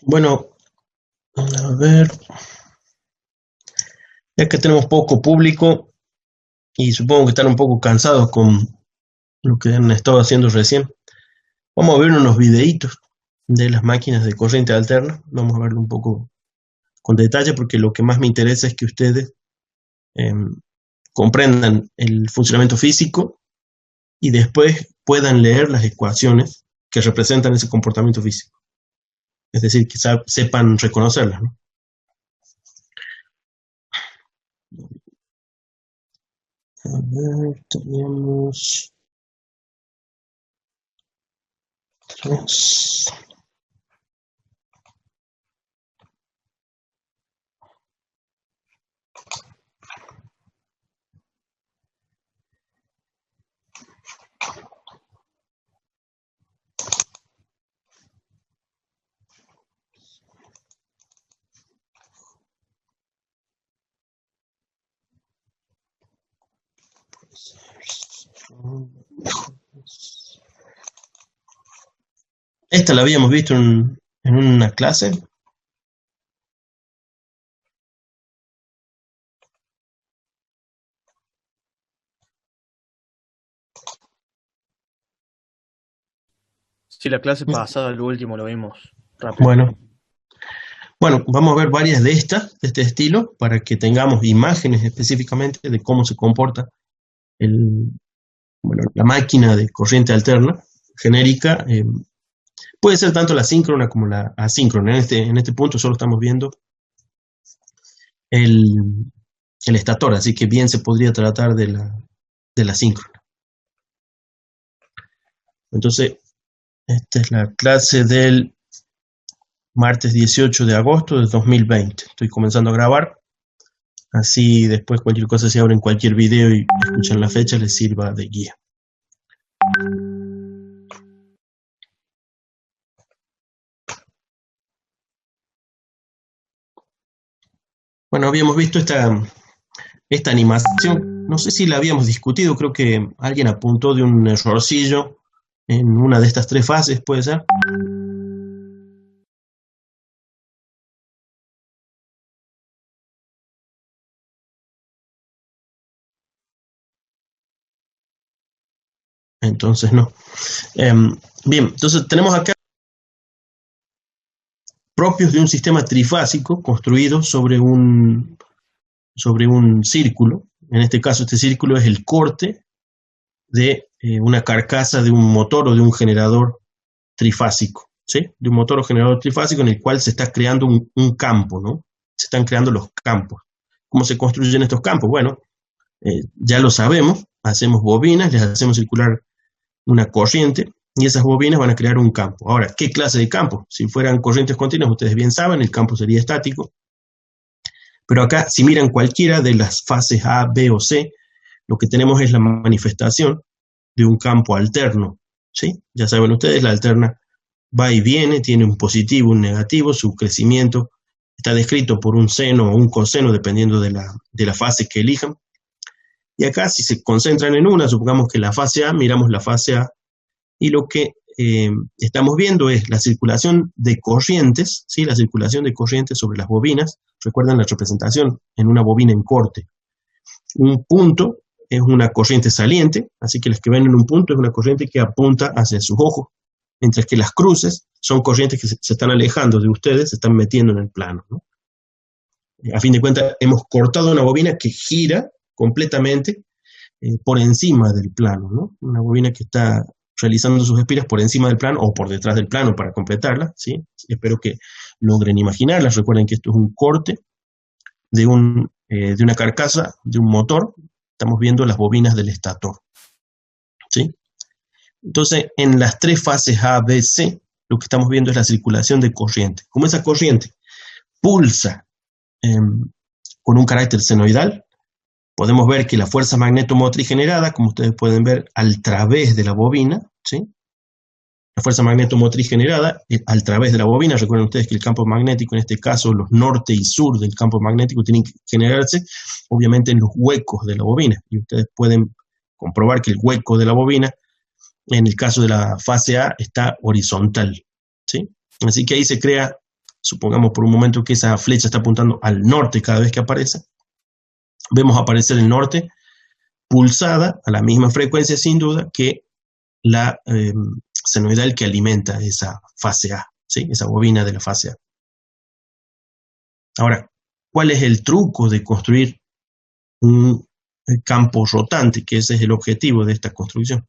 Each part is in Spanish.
Bueno, a ver, ya que tenemos poco público y supongo que están un poco cansados con lo que han estado haciendo recién, vamos a ver unos videitos de las máquinas de corriente alterna. Vamos a verlo un poco con detalle porque lo que más me interesa es que ustedes eh, comprendan el funcionamiento físico y después puedan leer las ecuaciones que representan ese comportamiento físico. Es decir, que sepan reconocerlas, ¿no? A ver, tenemos tres. Esta la habíamos visto en una clase. Sí, la clase pasada, lo último, lo vimos rápido. Bueno, bueno, vamos a ver varias de estas, de este estilo, para que tengamos imágenes específicamente de cómo se comporta el, bueno, la máquina de corriente alterna genérica. Puede ser tanto la síncrona como la asíncrona. En este punto solo estamos viendo el, el estator, así que bien se podría tratar de la síncrona. Entonces, esta es la clase del martes 18 de agosto de 2020. Estoy comenzando a grabar, así después cualquier cosa se abre en cualquier video y escuchan la fecha les sirva de guía. Bueno, habíamos visto esta animación, no sé si la habíamos discutido, creo que alguien apuntó de un errorcillo en una de estas tres fases, ¿puede ser? Entonces no. Bien, entonces tenemos acá propios de un sistema trifásico construido sobre un círculo. En este caso, este círculo es el corte de una carcasa de un motor o de un generador trifásico, ¿sí? De un motor o generador trifásico en el cual se está creando un campo, ¿no? Se están creando los campos. ¿Cómo se construyen estos campos? Bueno, ya lo sabemos, hacemos bobinas, les hacemos circular una corriente y esas bobinas van a crear un campo. Ahora, ¿qué clase de campo? Si fueran corrientes continuas, ustedes bien saben, el campo sería estático. Pero acá, si miran cualquiera de las fases A, B o C, lo que tenemos es la manifestación de un campo alterno, ¿sí? Ya saben ustedes, la alterna va y viene, tiene un positivo, un negativo, su crecimiento está descrito por un seno o un coseno, dependiendo de la fase que elijan. Y acá, si se concentran en una, supongamos que la fase A, miramos la fase A, y lo que estamos viendo es la circulación de corrientes, ¿sí? La circulación de corrientes sobre las bobinas. Recuerdan la representación en una bobina en corte. Un punto es una corriente saliente, así que los que ven en un punto es una corriente que apunta hacia sus ojos, mientras que las cruces son corrientes que se están alejando de ustedes, se están metiendo en el plano, ¿no? A fin de cuentas, hemos cortado una bobina que gira completamente por encima del plano, ¿no? Una bobina que está realizando sus espiras por encima del plano o por detrás del plano para completarla, ¿sí? Espero que logren imaginarla. Recuerden que esto es un corte de una carcasa, de un motor. Estamos viendo las bobinas del estator, ¿sí? Entonces, en las tres fases A, B, C, lo que estamos viendo es la circulación de corriente. Como esa corriente pulsa eh, con un carácter senoidal, podemos ver que la fuerza magnetomotriz generada, como ustedes pueden ver, al través de la bobina, ¿sí? La fuerza magnetomotriz generada al través de la bobina. Recuerden ustedes que el campo magnético, en este caso los norte y sur del campo magnético, tienen que generarse obviamente en los huecos de la bobina. Y ustedes pueden comprobar que el hueco de la bobina, en el caso de la fase A, está horizontal, ¿sí? Así que ahí se crea supongamos por un momento que esa flecha está apuntando al norte cada vez que aparece, vemos aparecer el norte pulsada a la misma frecuencia sin duda que la senoidal que alimenta esa fase A, ¿sí? Esa bobina de la fase A. Ahora, ¿cuál es el truco de construir un campo rotante? Que ese es el objetivo de esta construcción.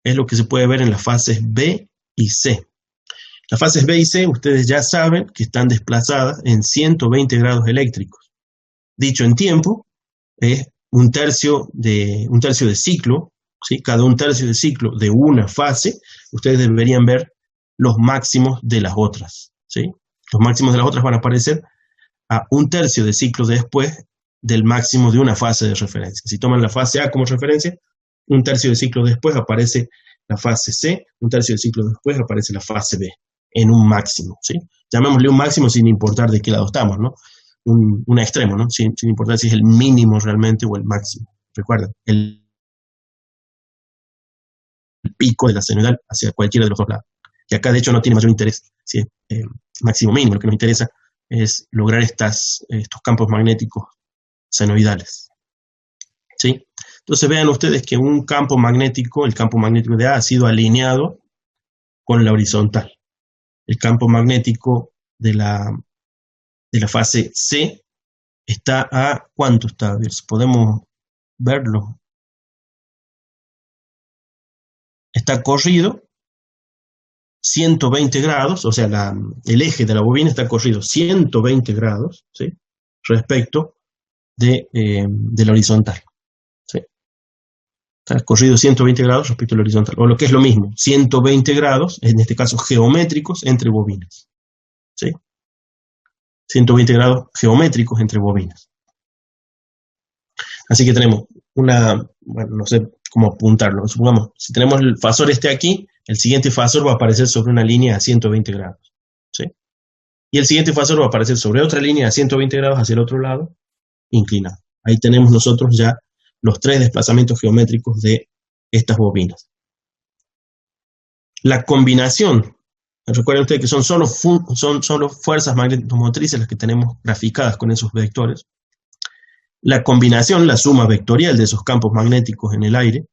Es lo que se puede ver en las fases B y C. Las fases B y C, ustedes ya saben que están desplazadas en 120 grados eléctricos. Dicho en tiempo, es un tercio de ciclo, ¿sí? Cada un tercio de ciclo de una fase, ustedes deberían ver los máximos de las otras, ¿sí? Los máximos de las otras van a aparecer a un tercio de ciclo después del máximo de una fase de referencia. Si toman la fase A como referencia, un tercio de ciclo después aparece la fase C, un tercio de ciclo después aparece la fase B, en un máximo, ¿sí? Llamémosle un máximo sin importar de qué lado estamos, ¿no? Un extremo, ¿no? Sin importar si es el mínimo realmente o el máximo. Recuerden, el pico de la senoidal hacia cualquiera de los dos lados. Y acá, de hecho, no tiene mayor interés si es máximo o mínimo. Lo que nos interesa es lograr estos campos magnéticos senoidales, ¿sí? Entonces vean ustedes que un campo magnético, el campo magnético de A, ha sido alineado con la horizontal. El campo magnético de la fase C está a, ¿cuánto está? A ver si podemos verlo. Está corrido 120 grados, o sea, el eje de la bobina está corrido 120 grados, ¿sí? Respecto de la horizontal, ¿sí? Está corrido 120 grados respecto a la horizontal, o lo que es lo mismo, 120 grados, en este caso geométricos, entre bobinas, ¿sí? 120 grados geométricos entre bobinas. Así que tenemos bueno, no sé cómo apuntarlo. Supongamos, si tenemos el fasor aquí, el siguiente fasor va a aparecer sobre una línea a 120 grados, ¿sí? Y el siguiente fasor va a aparecer sobre otra línea a 120 grados hacia el otro lado, inclinado. Ahí tenemos nosotros ya los 3 desplazamientos geométricos de estas bobinas. La combinación, recuerden ustedes que son solo fuerzas magnetomotrices las que tenemos graficadas con esos vectores. La combinación, la suma vectorial de esos campos magnéticos en el aire,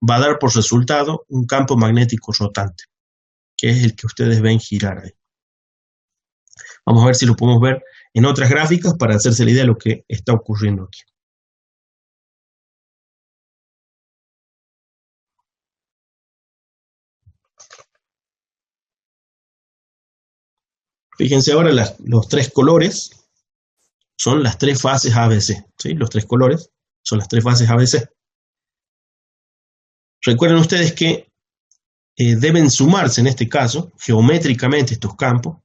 va a dar por resultado un campo magnético rotante, que es el que ustedes ven girar ahí. Vamos a ver si lo podemos ver en otras gráficas para hacerse la idea de lo que está ocurriendo aquí. Fíjense ahora los 3 colores son las 3 fases ABC, ¿sí? Los 3 colores son las 3 fases ABC. Recuerden ustedes que deben sumarse en este caso geométricamente estos campos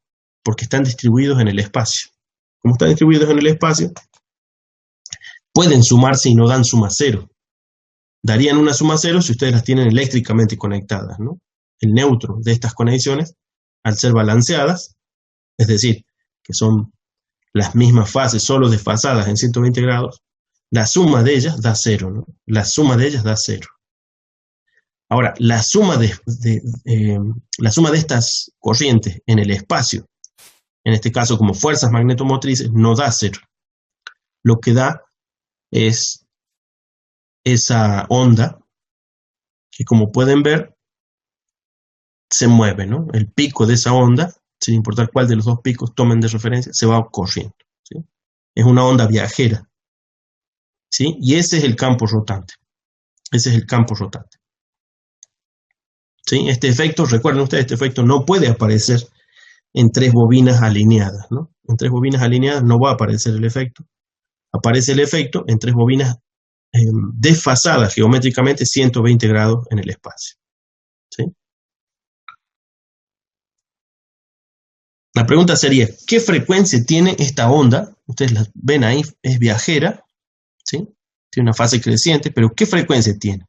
porque están distribuidos en el espacio. Como están distribuidos en el espacio, pueden sumarse y no dan suma cero. Darían una suma cero si ustedes las tienen eléctricamente conectadas, ¿no? El neutro de estas conexiones, al ser balanceadas, es decir, que son las mismas fases solo desfasadas en 120 grados, la suma de ellas da cero, ¿no? La suma de ellas da cero. Ahora, la suma de estas corrientes en el espacio, en este caso como fuerzas magnetomotrices, no da cero. Lo que da es esa onda que, como pueden ver, se mueve, ¿no? El pico de esa onda, sin importar cuál de los dos picos tomen de referencia, se va corriendo, ¿sí? Es una onda viajera, ¿sí? Y ese es el campo rotante. Ese es el campo rotante, ¿sí? Este efecto, recuerden ustedes, este efecto no puede aparecer en 3 bobinas alineadas, ¿no? En 3 bobinas alineadas no va a aparecer el efecto. Aparece el efecto en 3 bobinas desfasadas geométricamente 120 grados en el espacio, ¿sí? La pregunta sería, ¿qué frecuencia tiene esta onda? Ustedes la ven ahí, es viajera, ¿sí? Tiene una fase creciente, pero ¿qué frecuencia tiene?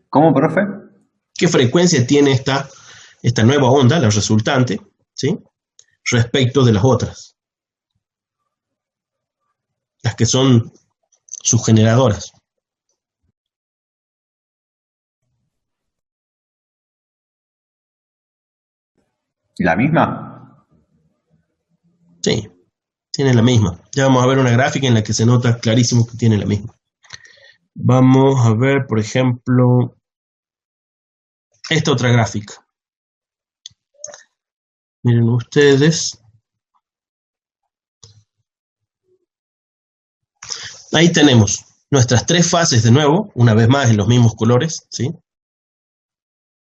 ¿Cómo, profe? ¿Qué frecuencia tiene esta nueva onda, la resultante, ¿sí? Respecto de las otras? las que son sus generadoras. ¿La misma? Sí, tiene la misma. Ya vamos a ver una gráfica en la que se nota clarísimo que tiene la misma. Vamos a ver, por ejemplo, esta otra gráfica. Miren ustedes. Ahí tenemos nuestras tres fases de nuevo, una vez más en los mismos colores, ¿sí?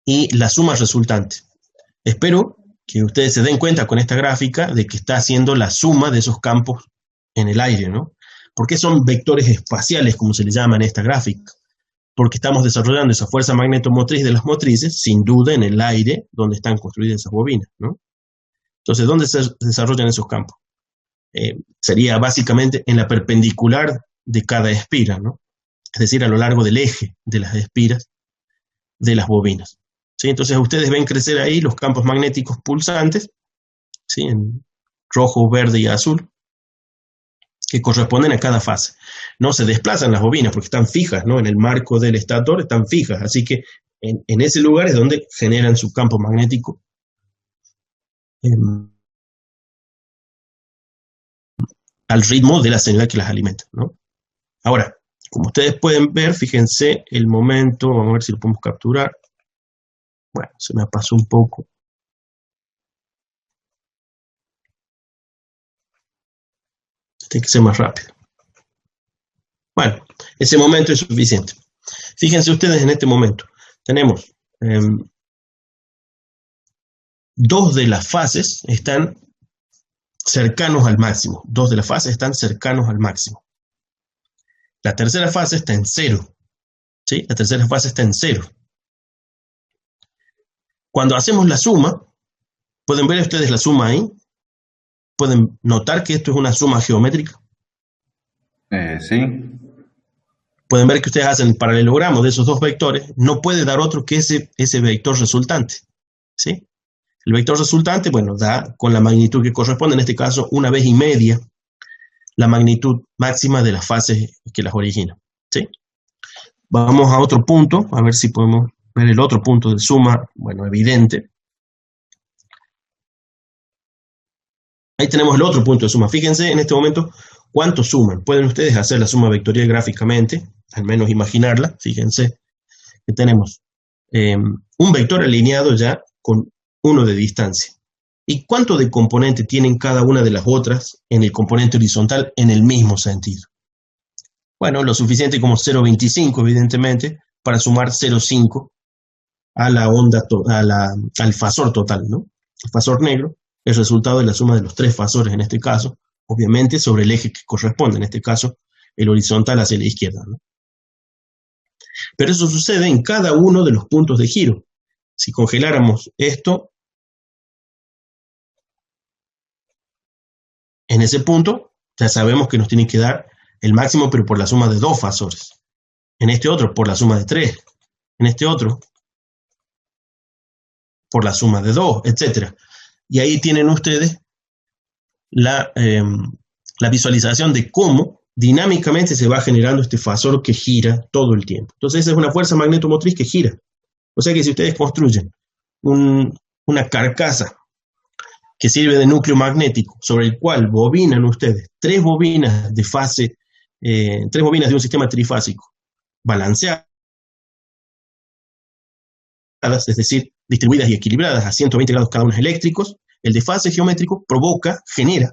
Y la suma resultante. Espero que ustedes se den cuenta con esta gráfica de que está haciendo la suma de esos campos en el aire, ¿no? ¿Por qué son vectores espaciales, como se le llama en esta gráfica? Porque estamos desarrollando esa fuerza magnetomotriz de las motrices, sin duda en el aire donde están construidas esas bobinas, ¿no? Entonces, ¿dónde se desarrollan esos campos? Sería básicamente en la perpendicular de cada espira, ¿no? Es decir, a lo largo del eje de las espiras de las bobinas. ¿Sí? Entonces ustedes ven crecer ahí los campos magnéticos pulsantes, ¿sí? En rojo, verde y azul, que corresponden a cada fase. No se desplazan las bobinas porque están fijas, ¿no? En el marco del estator están fijas, así que en ese lugar es donde generan su campo magnético al ritmo de la señal que las alimenta, ¿no? Ahora, como ustedes pueden ver, fíjense el momento, vamos a ver si lo podemos capturar. Bueno, se me pasó un poco. Tiene que ser más rápido. Bueno, ese momento es suficiente. Fíjense ustedes en este momento. Tenemos dos de las fases están cercanos al máximo. Dos de las fases están cercanos al máximo. La tercera fase está en cero. ¿Sí? La tercera fase está en cero. Cuando hacemos la suma, ¿pueden ver ustedes la suma ahí? ¿Pueden notar que esto es una suma geométrica? Sí. Pueden ver que ustedes hacen el paralelogramo de esos dos vectores, no puede dar otro que ese vector resultante, ¿sí? El vector resultante, bueno, da con la magnitud que corresponde, en este caso, 1,5 veces la magnitud máxima de las fases que las originan, ¿sí? Vamos a otro punto, a ver si podemos ver el otro punto de suma, bueno, evidente. Ahí tenemos el otro punto de suma. Fíjense en este momento cuánto suman. Pueden ustedes hacer la suma vectorial gráficamente, al menos imaginarla. Fíjense que tenemos un vector alineado ya con 1 de distancia. ¿Y cuánto de componente tienen cada una de las otras en el componente horizontal en el mismo sentido? Bueno, lo suficiente como 0,25, evidentemente, para sumar 0,5 a la onda, al fasor total, ¿no? El fasor negro es el resultado de la suma de los tres fasores en este caso, obviamente sobre el eje que corresponde, en este caso el horizontal hacia la izquierda, ¿no? Pero eso sucede en cada uno de los puntos de giro. Si congeláramos esto en ese punto, ya sabemos que nos tiene que dar el máximo, pero por la suma de dos fasores. En este otro, por la suma de 3. En este otro, por la suma de 2, etc. Y ahí tienen ustedes la visualización de cómo dinámicamente se va generando este fasor que gira todo el tiempo. Entonces esa es una fuerza magnetomotriz que gira. O sea que si ustedes construyen una carcasa que sirve de núcleo magnético sobre el cual bobinan ustedes tres bobinas de fase, tres bobinas de un sistema trifásico balanceadas, es decir, distribuidas y equilibradas a 120 grados cada una eléctricos, el desfase geométrico genera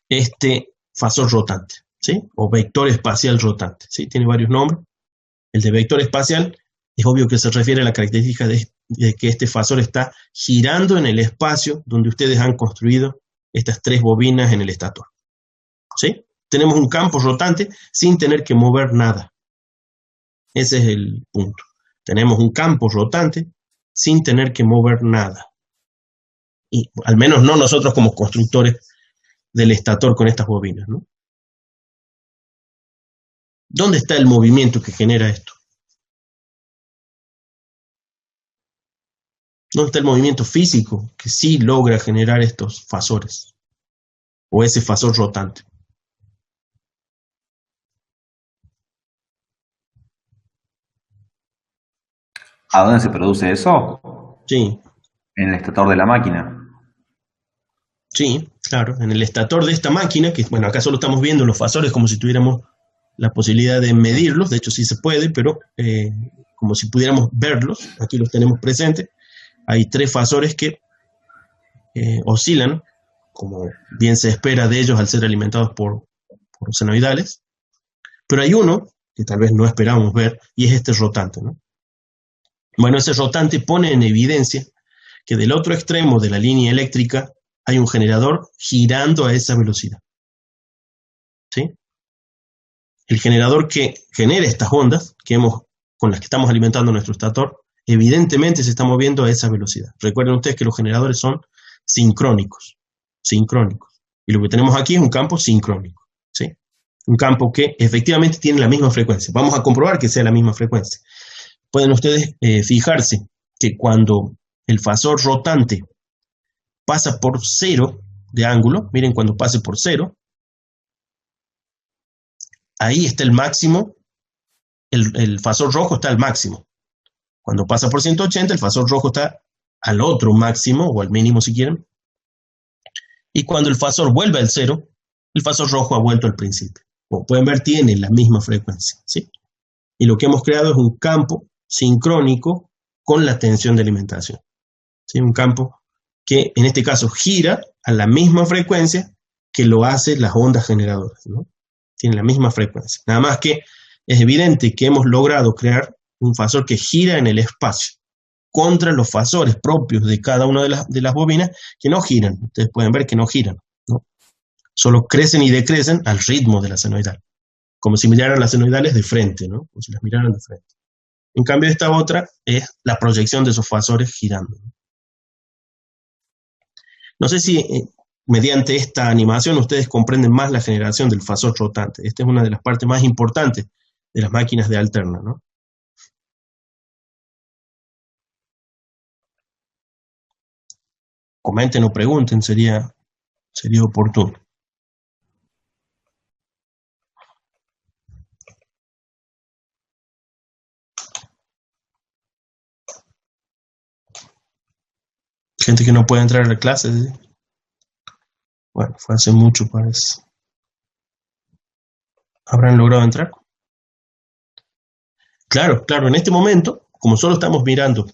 este fasor rotante, ¿sí? O vector espacial rotante, ¿sí? Tiene varios nombres. El de vector espacial es obvio que se refiere a la característica de que este fasor está girando en el espacio donde ustedes han construido estas tres bobinas en el estator, ¿sí? Tenemos un campo rotante sin tener que mover nada. Ese es el punto. Tenemos un campo rotante sin tener que mover nada. Y al menos no nosotros como constructores del estator con estas bobinas, ¿no? ¿Dónde está el movimiento que genera esto? ¿Dónde está el movimiento físico que sí logra generar estos fasores? O ese fasor rotante. ¿A dónde se produce eso? Sí, En el estator de la máquina. sí, claro. En el estator de esta máquina, que bueno, acá solo estamos viendo los fasores como si tuviéramos la posibilidad de medirlos, de hecho sí se puede, pero como si pudiéramos verlos, aquí los tenemos presentes. Hay tres fasores que oscilan, como bien se espera de ellos al ser alimentados por senoidales, pero hay uno que tal vez no esperábamos ver, y es este rotante, ¿no? Bueno, ese rotante pone en evidencia que del otro extremo de la línea eléctrica hay un generador girando a esa velocidad, ¿sí? El generador que genera estas ondas con las que estamos alimentando nuestro estator, evidentemente se está moviendo a esa velocidad. Recuerden ustedes que los generadores son sincrónicos. Y lo que tenemos aquí es un campo sincrónico, ¿sí? Un campo que efectivamente tiene la misma frecuencia. Vamos a comprobar que sea la misma frecuencia. Pueden ustedes fijarse que cuando el fasor rotante pasa por 0 de ángulo, miren cuando pase por 0, ahí está el máximo, el fasor rojo está al máximo. Cuando pasa por 180, el fasor rojo está al otro máximo, o al mínimo si quieren. Y cuando el fasor vuelve al 0, el fasor rojo ha vuelto al principio. Como pueden ver, tiene la misma frecuencia, ¿sí? Y lo que hemos creado es un campo sincrónico con la tensión de alimentación, ¿sí? Un campo que en este caso gira a la misma frecuencia que lo hacen las ondas generadoras, ¿no? Tiene la misma frecuencia. Nada más que es evidente que hemos logrado crear un fasor que gira en el espacio contra los fasores propios de cada una de las bobinas que no giran. Ustedes pueden ver que no giran, ¿no? Solo crecen y decrecen al ritmo de la senoidal, como si miraran las senoidales de frente, ¿no? Como si las miraran de frente. En cambio, esta otra es la proyección de esos fasores girando. No sé si mediante esta animación ustedes comprenden más la generación del fasor rotante. Esta es una de las partes más importantes de las máquinas de alterna, ¿no? Comenten o pregunten, sería oportuno. Gente que no puede entrar a la clase, ¿sí? Bueno, fue hace mucho, parece. ¿Habrán logrado entrar? Claro, en este momento, como solo estamos mirando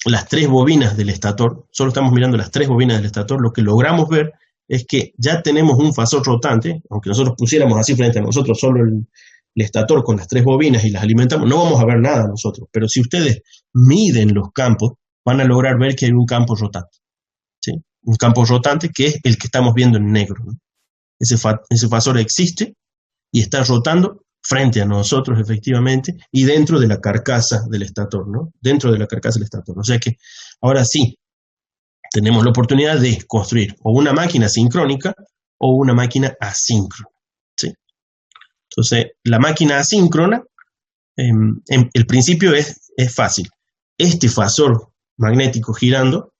las tres bobinas del estator, lo que logramos ver es que ya tenemos un fasor rotante, aunque nosotros pusiéramos así frente a nosotros solo el estator con las tres bobinas y las alimentamos, no vamos a ver nada nosotros, pero si ustedes miden los campos, van a lograr ver que hay un campo rotante, ¿sí? Un campo rotante que es el que estamos viendo en negro, ¿no? Ese fasor existe y está rotando frente a nosotros efectivamente y dentro de la carcasa del estator, ¿no? Dentro de la carcasa del estator. O sea que ahora sí tenemos la oportunidad de construir o una máquina sincrónica o una máquina asíncrona, ¿sí? Entonces, la máquina asíncrona, el principio es fácil. Este fasor magnético girando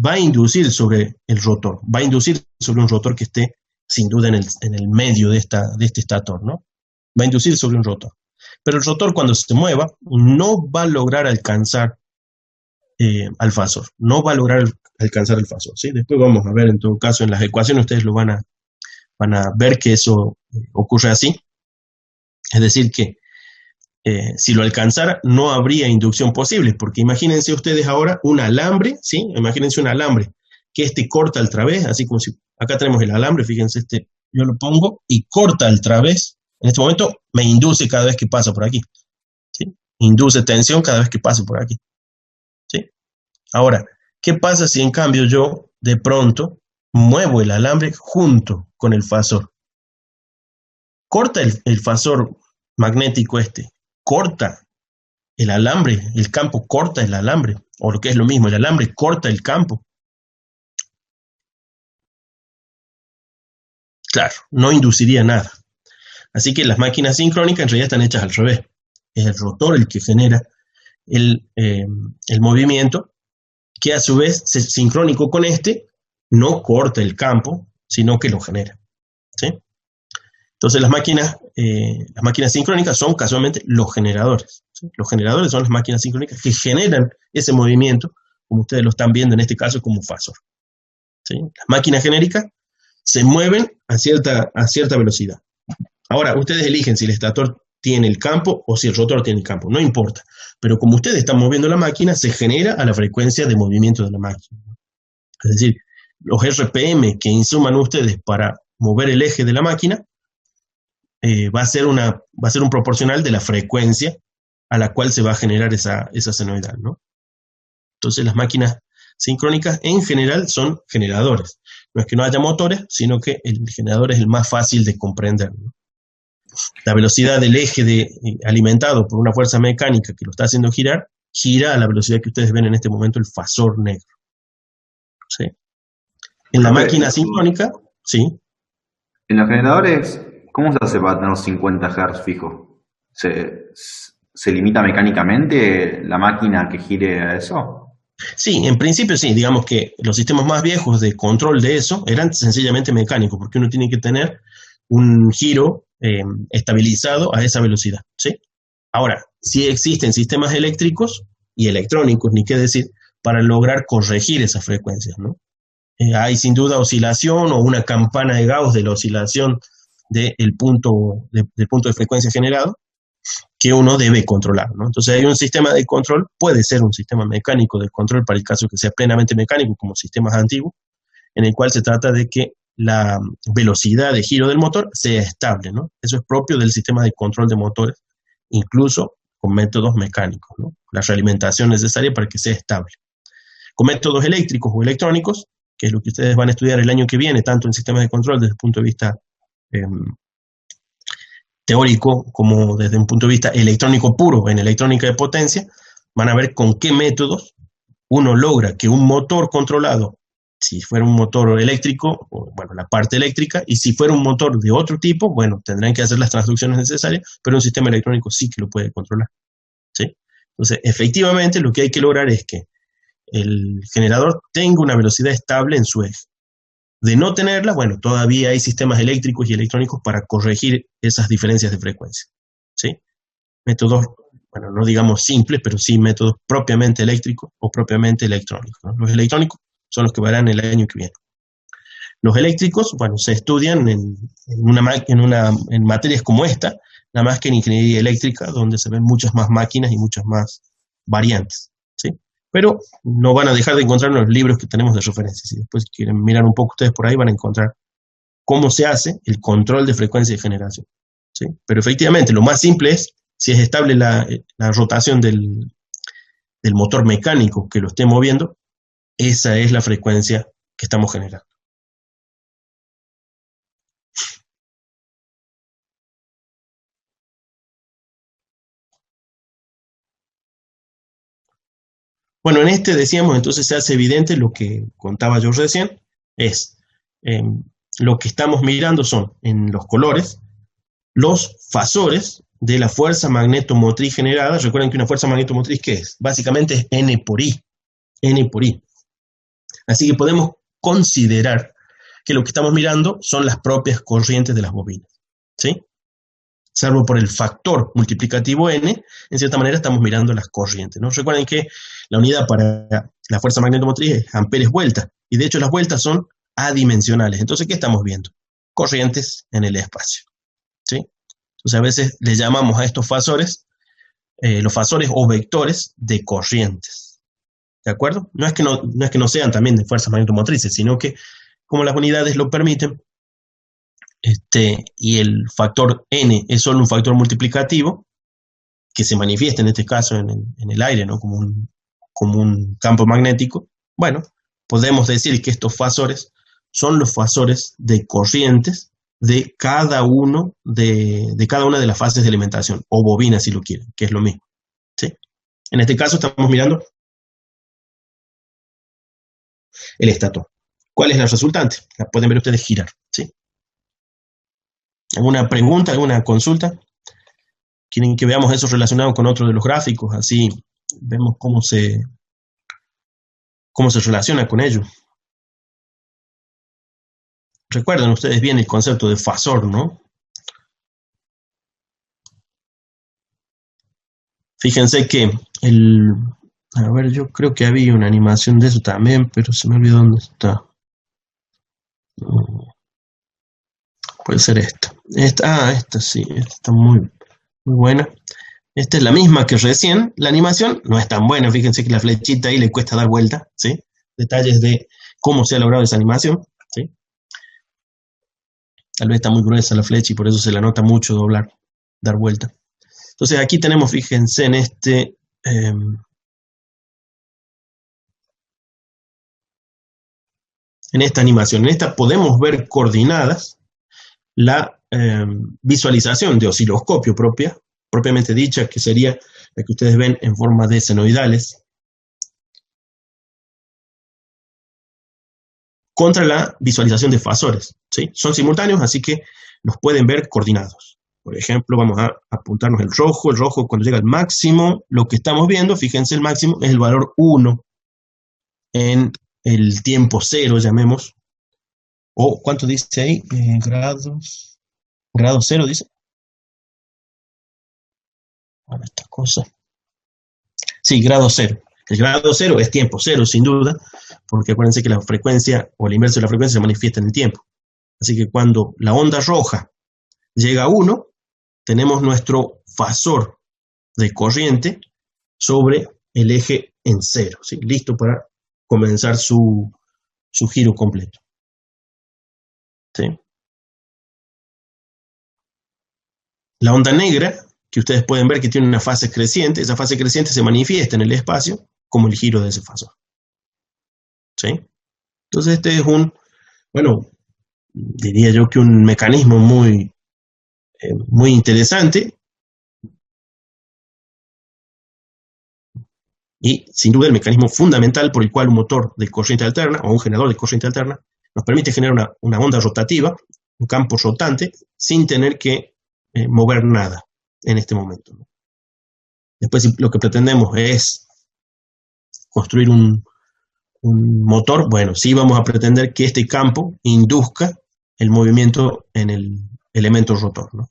va a inducir sobre el rotor, va a inducir sobre un rotor que esté sin duda en el medio de este estator, ¿no? Va a inducir sobre un rotor. Pero el rotor cuando se mueva no va a lograr alcanzar al fasor, no va a lograr alcanzar el fasor, ¿sí? Después vamos a ver en todo caso en las ecuaciones, ustedes lo van a ver que eso ocurre así. Es decir que si lo alcanzara no habría inducción posible, porque imagínense ustedes ahora un alambre, ¿sí? Imagínense un alambre que corta al través, así como si acá tenemos el alambre, fíjense, yo lo pongo y corta al través. En este momento me induce cada vez que pasa por aquí, ¿sí? Induce tensión cada vez que paso por aquí, ¿sí? Ahora, ¿qué pasa si en cambio yo de pronto muevo el alambre junto con el fasor? Corta el fasor magnético corta el alambre, el campo corta el alambre, o lo que es lo mismo, el alambre corta el campo. Claro, no induciría nada. Así que las máquinas sincrónicas en realidad están hechas al revés. Es el rotor el que genera el movimiento, que a su vez, sincrónico con no corta el campo, sino que lo genera, ¿sí? Entonces las máquinas sincrónicas son casualmente los generadores, ¿sí? Los generadores son las máquinas sincrónicas que generan ese movimiento, como ustedes lo están viendo en este caso como fasor, ¿sí? Las máquinas genéricas se mueven a cierta velocidad. Ahora, ustedes eligen si el estator tiene el campo o si el rotor tiene el campo, no importa. Pero como ustedes están moviendo la máquina, se genera a la frecuencia de movimiento de la máquina. Es decir, los RPM que insuman ustedes para mover el eje de la máquina va a ser un proporcional de la frecuencia a la cual se va a generar esa senoidal, ¿no? Entonces las máquinas sincrónicas en general son generadores. No es que no haya motores, sino que el generador es el más fácil de comprender, ¿no? La velocidad del eje alimentado por una fuerza mecánica que lo está haciendo girar, gira a la velocidad que ustedes ven en este momento, el fasor negro, ¿sí? En la máquina sincrónica, sí. En los generadores, ¿cómo se hace para tener 50 Hz fijo? ¿Se limita mecánicamente la máquina que gire a eso? Sí, en principio sí, digamos que los sistemas más viejos de control de eso eran sencillamente mecánicos, porque uno tiene que tener un giro estabilizado a esa velocidad, ¿sí? Ahora, sí existen sistemas eléctricos y electrónicos, ni qué decir, para lograr corregir esas frecuencias, ¿no? Hay sin duda oscilación o una campana de Gauss de la oscilación del punto de frecuencia generado que uno debe controlar, ¿no? Entonces hay un sistema de control, puede ser un sistema mecánico de control para el caso que sea plenamente mecánico, como sistemas antiguos, en el cual se trata de que la velocidad de giro del motor sea estable, ¿no? Eso es propio del sistema de control de motores, incluso con métodos mecánicos, ¿no? La realimentación necesaria para que sea estable. Con métodos eléctricos o electrónicos, que es lo que ustedes van a estudiar el año que viene, tanto en sistemas de control desde el punto de vista teórico como desde un punto de vista electrónico puro, en electrónica de potencia, van a ver con qué métodos uno logra que un motor controlado, si fuera un motor eléctrico, bueno, la parte eléctrica, y si fuera un motor de otro tipo, bueno, tendrán que hacer las transducciones necesarias, pero un sistema electrónico sí que lo puede controlar, ¿sí? Entonces, efectivamente, lo que hay que lograr es que el generador tenga una velocidad estable en su eje. De no tenerla, bueno, todavía hay sistemas eléctricos y electrónicos para corregir esas diferencias de frecuencia, ¿sí? Métodos, bueno, no digamos simples, pero sí métodos propiamente eléctricos o propiamente electrónicos, ¿no? Los electrónicos son los que verán el año que viene. Los eléctricos, bueno, se estudian en materias como esta, nada más que en ingeniería eléctrica, donde se ven muchas más máquinas y muchas más variantes, ¿sí? Pero no van a dejar de encontrar en los libros que tenemos de referencia. Si después quieren mirar un poco ustedes por ahí, van a encontrar cómo se hace el control de frecuencia de generación, ¿sí? Pero efectivamente, lo más simple es, si es estable la rotación del motor mecánico que lo esté moviendo, esa es la frecuencia que estamos generando. Bueno, en este decíamos, entonces se hace evidente lo que contaba yo recién, es lo que estamos mirando son, en los colores, los fasores de la fuerza magnetomotriz generada. Recuerden que una fuerza magnetomotriz, ¿qué es? Básicamente es N por I. N por I. Así que podemos considerar que lo que estamos mirando son las propias corrientes de las bobinas, ¿sí? Salvo por el factor multiplicativo N, en cierta manera estamos mirando las corrientes, ¿no? Recuerden que la unidad para la fuerza magnetomotriz es amperes vuelta, y de hecho las vueltas son adimensionales. Entonces, ¿qué estamos viendo? Corrientes en el espacio, ¿sí? Entonces, a veces le llamamos a estos fasores, los fasores o vectores de corrientes, ¿de acuerdo? No es que no sean también de fuerzas magnetomotrices, sino que, como las unidades lo permiten, y el factor n es solo un factor multiplicativo que se manifiesta en este caso en el aire, ¿no? Como un campo magnético. Bueno, podemos decir que estos fasores son los fasores de corrientes de cada una de las fases de alimentación, o bobina si lo quieren, que es lo mismo, ¿sí? En este caso estamos mirando el estator. ¿Cuál es la resultante? La pueden ver ustedes girar, ¿sí? ¿Alguna pregunta, alguna consulta? ¿Quieren que veamos eso relacionado con otro de los gráficos? Así vemos cómo se relaciona con ello. Recuerden ustedes bien el concepto de fasor, ¿no? Fíjense que a ver, yo creo que había una animación de eso también, pero se me olvidó dónde está. Puede ser esta. Esta sí, esta está muy buena. Esta es la misma que recién. La animación no es tan buena. Fíjense que la flechita ahí le cuesta dar vuelta, ¿sí? Detalles de cómo se ha logrado esa animación, ¿sí? Tal vez está muy gruesa la flecha y por eso se la nota mucho doblar, dar vuelta. Entonces aquí tenemos, fíjense en en esta animación. En esta podemos ver coordinadas la visualización de osciloscopio propiamente dicha, que sería la que ustedes ven en forma de senoidales, contra la visualización de fasores, ¿sí? Son simultáneos, así que los pueden ver coordinados. Por ejemplo, vamos a apuntarnos el rojo cuando llega al máximo, lo que estamos viendo, fíjense, el máximo es el valor 1 en el tiempo 0, llamemos, o ¿cuánto dice ahí? Grado 0 dice. Ahora esta cosa. Sí, grado 0. El grado 0 es tiempo 0, sin duda, porque acuérdense que la frecuencia, o el inverso de la frecuencia, se manifiesta en el tiempo. Así que cuando la onda roja llega a 1, tenemos nuestro fasor de corriente sobre el eje en 0, ¿sí? Listo para comenzar su giro completo. ¿Sí? La onda negra, que ustedes pueden ver que tiene una fase creciente, esa fase creciente se manifiesta en el espacio como el giro de ese fasor. ¿Sí? Entonces este es diría yo que un mecanismo muy interesante, y sin duda el mecanismo fundamental por el cual un motor de corriente alterna o un generador de corriente alterna nos permite generar una onda rotativa, un campo rotante, sin tener que mover nada en este momento. Después, si lo que pretendemos es construir un motor, bueno, sí vamos a pretender que este campo induzca el movimiento en el elemento rotor, ¿no?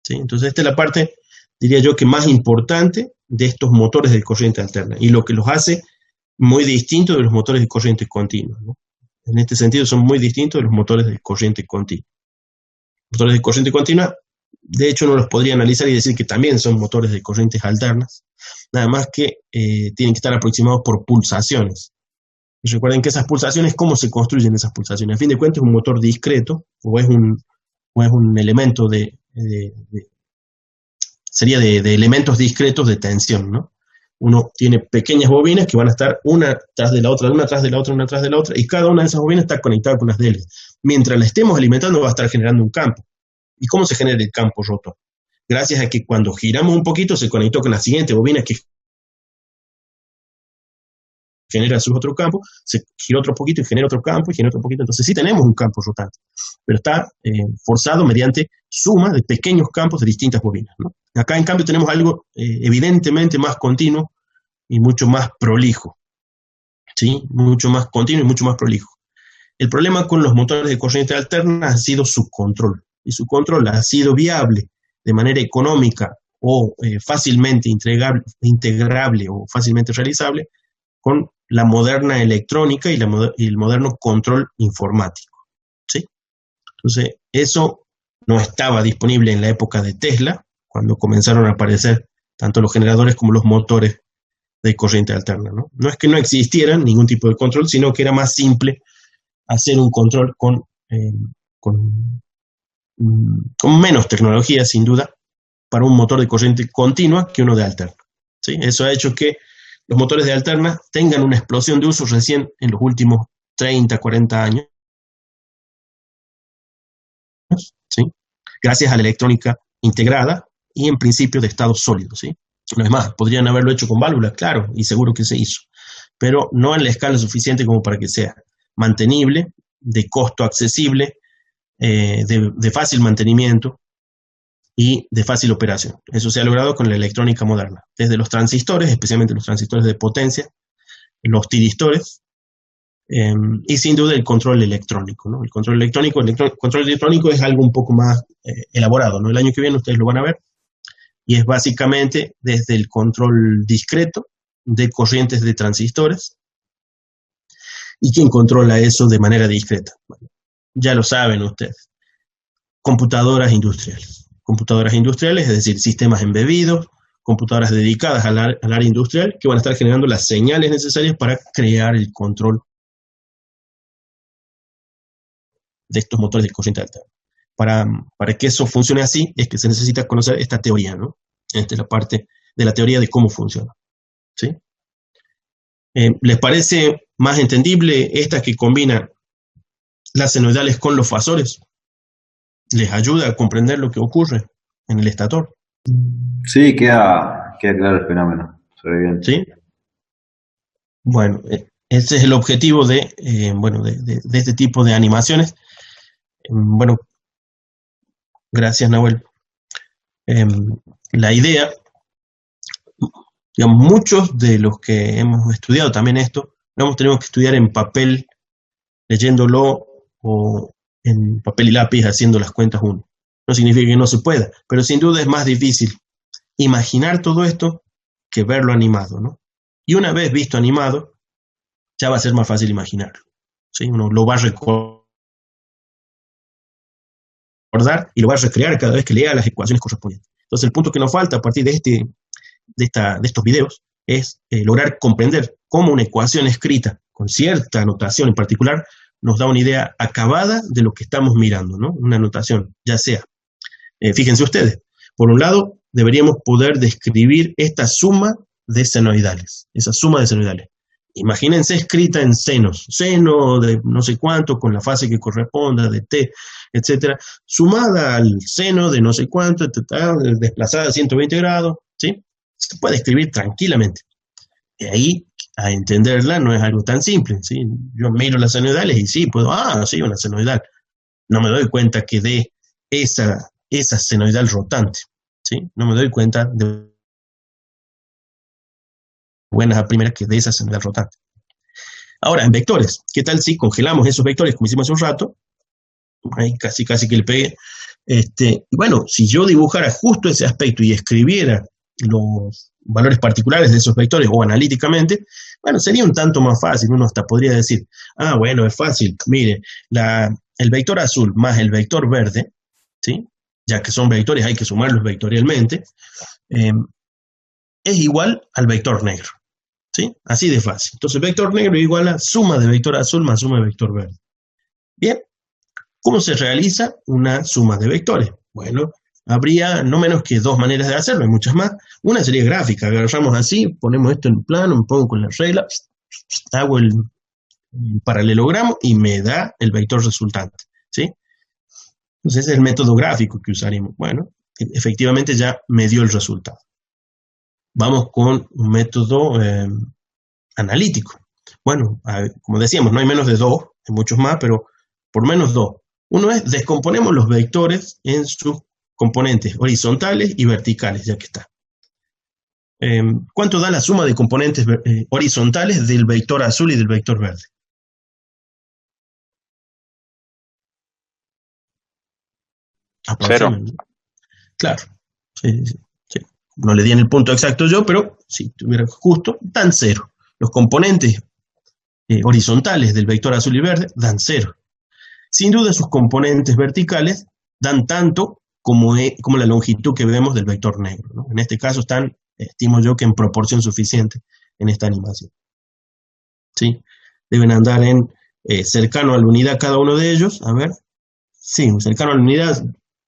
¿Sí? Entonces esta es la parte, diría yo, que más importante de estos motores de corriente alterna y lo que los hace muy distintos de los motores de corriente continua, ¿no? En este sentido son muy distintos de los motores de corriente continua. Motores de corriente continua, de hecho, uno los podría analizar y decir que también son motores de corrientes alternas, nada más que tienen que estar aproximados por pulsaciones. Y recuerden que esas pulsaciones, ¿cómo se construyen esas pulsaciones? A fin de cuentas es un motor discreto, o es un elemento sería de elementos discretos de tensión, ¿no? Uno tiene pequeñas bobinas que van a estar una tras de la otra, una tras de la otra, una tras de la otra, y cada una de esas bobinas está conectada con unas de ellas. Mientras la estemos alimentando va a estar generando un campo. ¿Y cómo se genera el campo rotor? Gracias a que cuando giramos un poquito se conectó con la siguiente bobina que genera su otro campo, se gira otro poquito y genera otro campo y genera otro poquito. Entonces sí tenemos un campo rotante, pero está forzado mediante suma de pequeños campos de distintas bobinas, ¿no? Acá en cambio tenemos algo evidentemente más continuo y mucho más prolijo, ¿sí? Mucho más continuo y mucho más prolijo. El problema con los motores de corriente alterna ha sido su control, y su control ha sido viable de manera económica o fácilmente integrable o fácilmente realizable con la moderna electrónica y el moderno control informático, ¿sí? Entonces, eso no estaba disponible en la época de Tesla, cuando comenzaron a aparecer tanto los generadores como los motores de corriente alterna, ¿no? No es que no existieran ningún tipo de control, sino que era más simple hacer un control con menos tecnología, sin duda, para un motor de corriente continua que uno de alterna, ¿sí? Eso ha hecho que los motores de alterna tengan una explosión de uso recién en los últimos 30, 40 años, ¿sí? Gracias a la electrónica integrada y en principio de estado sólido, ¿sí? No es más, podrían haberlo hecho con válvulas, claro, y seguro que se hizo, pero no en la escala suficiente como para que sea mantenible, de costo accesible, de fácil mantenimiento y de fácil operación. Eso se ha logrado con la electrónica moderna, desde los transistores, especialmente los transistores de potencia, los tiristores, y sin duda el control electrónico, ¿no? El control electrónico es algo un poco más elaborado, ¿no? El año que viene ustedes lo van a ver, y es básicamente desde el control discreto de corrientes de transistores. ¿Y quién controla eso de manera discreta? Bueno, ya lo saben ustedes. Computadoras industriales. Computadoras industriales, es decir, sistemas embebidos, computadoras dedicadas al área industrial que van a estar generando las señales necesarias para crear el control de estos motores de corriente alta. Para que eso funcione así es que se necesita conocer esta teoría, ¿no? Esta es la parte de la teoría de cómo funciona, ¿sí? ¿Les parece más entendible esta que combina las senoidales con los fasores? ¿Les ayuda a comprender lo que ocurre en el estator? Sí, queda claro el fenómeno. Se ve bien. ¿Sí? Bueno, ese es el objetivo de este tipo de animaciones. Bueno, gracias, Nahuel. La idea, digamos, muchos de los que hemos estudiado también esto, lo hemos tenido que estudiar en papel, leyéndolo, o en papel y lápiz haciendo las cuentas uno. No significa que no se pueda, pero sin duda es más difícil imaginar todo esto que verlo animado, ¿no? Y una vez visto animado, ya va a ser más fácil imaginarlo, ¿sí? Uno lo va a recordar y lo va a recrear cada vez que lea las ecuaciones correspondientes. Entonces el punto que nos falta a partir de estos videos es lograr comprender cómo una ecuación escrita con cierta notación en particular nos da una idea acabada de lo que estamos mirando, ¿no? Una notación, ya sea, fíjense ustedes, por un lado deberíamos poder describir esta suma de senoidales, esa suma de senoidales. Imagínense escrita en senos, seno de no sé cuánto, con la fase que corresponda, de t, etcétera, sumada al seno de no sé cuánto, desplazada a 120 grados, ¿sí? Se puede escribir tranquilamente. De ahí a entenderla no es algo tan simple, ¿sí? Yo miro las senoidales y sí, puedo, sí, una senoidal. No me doy cuenta que de esa senoidal rotante, ¿sí? No me doy cuenta de buenas a primeras que de esa senoidal rotante. Ahora, en vectores, ¿qué tal si congelamos esos vectores como hicimos hace un rato? Ahí casi que le pegué. Bueno, si yo dibujara justo ese aspecto y escribiera los valores particulares de esos vectores o analíticamente, bueno, sería un tanto más fácil. Uno hasta podría decir, bueno, es fácil, mire, el vector azul más el vector verde, ¿sí? Ya que son vectores, hay que sumarlos vectorialmente, es igual al vector negro, ¿sí? Así de fácil. Entonces, vector negro es igual a suma de vector azul más suma de vector verde. Bien, ¿cómo se realiza una suma de vectores? Bueno, habría no menos que dos maneras de hacerlo, hay muchas más. Una sería gráfica, agarramos así, ponemos esto en plano, me pongo con la regla, hago el paralelogramo y me da el vector resultante, ¿sí? Entonces ese es el método gráfico que usaríamos. Bueno, efectivamente ya me dio el resultado. Vamos con un método analítico. Bueno, como decíamos, no hay menos de dos, hay muchos más, pero por menos dos. Uno es, descomponemos los vectores en sus componentes horizontales y verticales, ya que está. ¿Cuánto da la suma de componentes horizontales del vector azul y del vector verde? Cero. Claro. Sí. No le di en el punto exacto yo, pero si tuviera justo, dan cero. Los componentes horizontales del vector azul y verde dan cero. Sin duda sus componentes verticales dan tanto como la longitud que vemos del vector negro, ¿no? En este caso están, estimo yo, que en proporción suficiente en esta animación, ¿sí? Deben andar en cercano a la unidad cada uno de ellos. A ver, sí, cercano a la unidad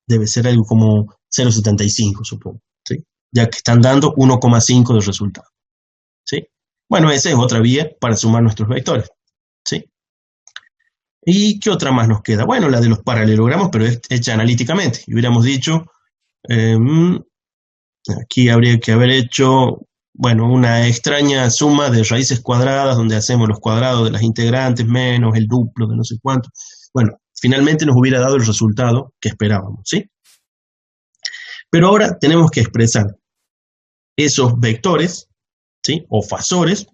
debe ser algo como 0,75, supongo, ¿sí? Ya que están dando 1,5 de resultado, ¿sí? Bueno, esa es otra vía para sumar nuestros vectores, ¿sí? ¿Y qué otra más nos queda? Bueno, la de los paralelogramos, pero es hecha analíticamente. Y hubiéramos dicho, aquí habría que haber hecho, bueno, una extraña suma de raíces cuadradas, donde hacemos los cuadrados de las integrantes menos el duplo de no sé cuánto. Bueno, finalmente nos hubiera dado el resultado que esperábamos, ¿sí? Pero ahora tenemos que expresar esos vectores, ¿sí? O fasores,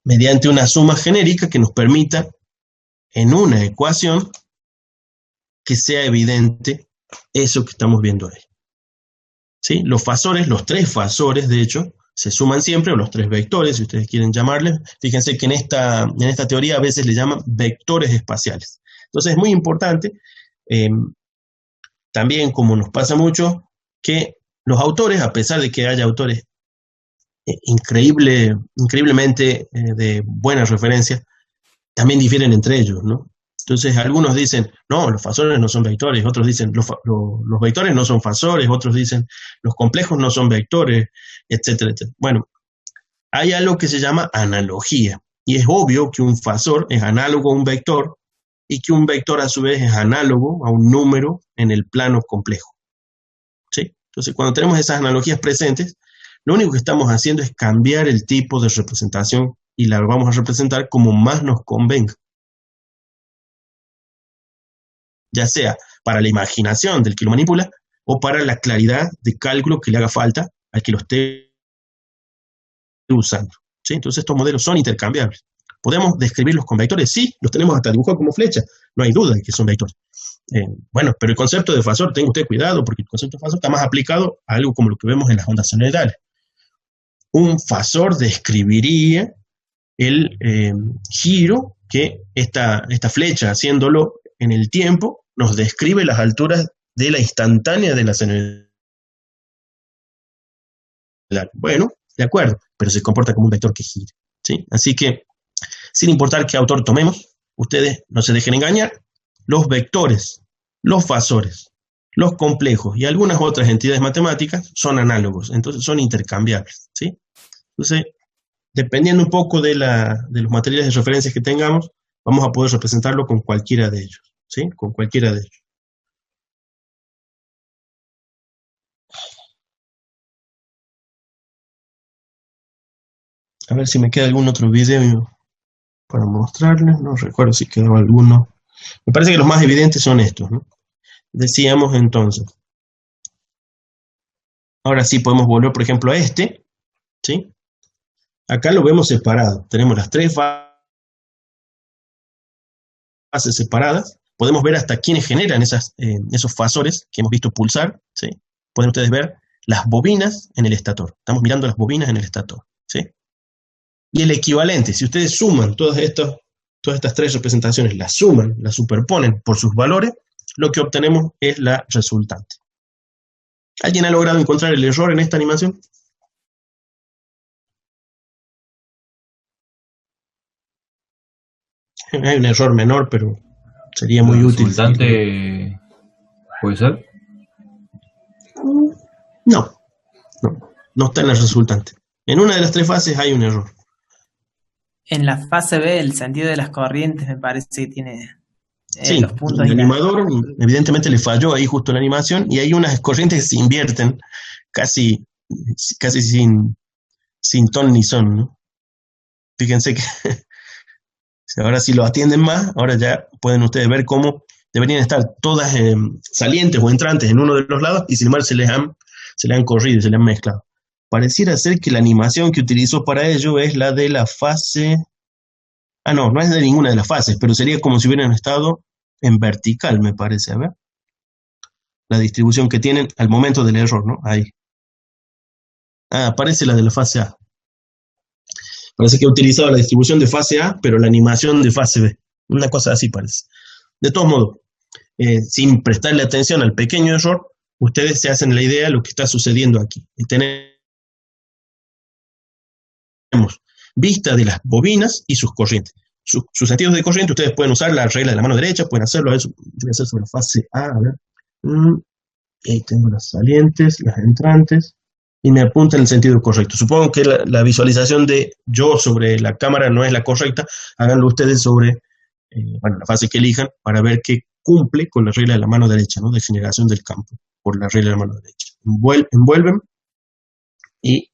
mediante una suma genérica que nos permita, en una ecuación, que sea evidente eso que estamos viendo ahí. ¿sí? Los fasores, los tres fasores, de hecho, se suman siempre, o los tres vectores, si ustedes quieren llamarles. Fíjense que en esta teoría a veces le llaman vectores espaciales. Entonces es muy importante, también como nos pasa mucho, que los autores, a pesar de que haya autores increíblemente de buena referencia, también difieren entre ellos, ¿no? Entonces algunos dicen, no, los fasores no son vectores, otros dicen, los vectores no son fasores, otros dicen, los complejos no son vectores, etcétera, etcétera. Bueno, hay algo que se llama analogía, y es obvio que un fasor es análogo a un vector, y que un vector a su vez es análogo a un número en el plano complejo, ¿sí? Entonces cuando tenemos esas analogías presentes, lo único que estamos haciendo es cambiar el tipo de representación y la vamos a representar como más nos convenga. Ya sea para la imaginación del que lo manipula o para la claridad de cálculo que le haga falta al que lo esté usando, ¿sí? Entonces estos modelos son intercambiables. ¿Podemos describirlos con vectores? Sí, los tenemos hasta dibujados como flecha, no hay duda de que son vectores. Bueno, pero el concepto de fasor, tenga usted cuidado, porque el concepto de fasor está más aplicado a algo como lo que vemos en las ondas senoidales. Un fasor describiría el giro que esta flecha, haciéndolo en el tiempo, nos describe las alturas de la instantánea de la senoidal. Bueno, de acuerdo, pero se comporta como un vector que gira, ¿sí? Así que, sin importar qué autor tomemos, ustedes no se dejen engañar, los vectores, los fasores, los complejos y algunas otras entidades matemáticas son análogos, entonces son intercambiables, ¿sí? Entonces, dependiendo un poco de los materiales de referencia que tengamos, vamos a poder representarlo con cualquiera de ellos, ¿sí? Con cualquiera de ellos. A ver si me queda algún otro video para mostrarles, no recuerdo si quedaba alguno. Me parece que los más evidentes son estos, ¿no? Decíamos entonces. Ahora sí podemos volver, por ejemplo, a este, ¿sí? Acá lo vemos separado. Tenemos las tres fases separadas. Podemos ver hasta quiénes generan esos fasores que hemos visto pulsar, ¿sí? Pueden ustedes ver las bobinas en el estator. Estamos mirando las bobinas en el estator, ¿sí? Y el equivalente, si ustedes suman todas estas tres representaciones, las suman, las superponen por sus valores, lo que obtenemos es la resultante. ¿Alguien ha logrado encontrar el error en esta animación? Hay un error menor, pero sería muy útil. ¿Resultante puede ser? No está en la resultante. En una de las tres fases hay un error. En la fase B, el sentido de las corrientes me parece que tiene Sí, los puntos. el animador evidentemente le falló ahí justo en la animación y hay unas corrientes que se invierten casi sin ton ni son, ¿no? Fíjense que ahora si lo atienden más, ahora ya pueden ustedes ver cómo deberían estar todas salientes o entrantes en uno de los lados y sin embargo se le han corrido, se le han mezclado. Pareciera ser que la animación que utilizó para ello es la de la fase... no es de ninguna de las fases, pero sería como si hubieran estado en vertical, me parece, a ver. La distribución que tienen al momento del error, ¿no? Ahí. Aparece la de la fase A. Parece que ha utilizado la distribución de fase A, pero la animación de fase B. Una cosa así parece. De todos modos, sin prestarle atención al pequeño error, ustedes se hacen la idea de lo que está sucediendo aquí. Y tenemos vista de las bobinas y sus corrientes. Sus sentidos de corriente, ustedes pueden usar la regla de la mano derecha, pueden hacerlo, voy a hacer sobre la fase A, a ver. Ahí tengo las salientes, las entrantes, y me apunta en el sentido correcto. Supongo que la visualización de yo sobre la cámara no es la correcta, háganlo ustedes sobre la fase que elijan para ver que cumple con la regla de la mano derecha, ¿no? De generación del campo, por la regla de la mano derecha. Envuelven y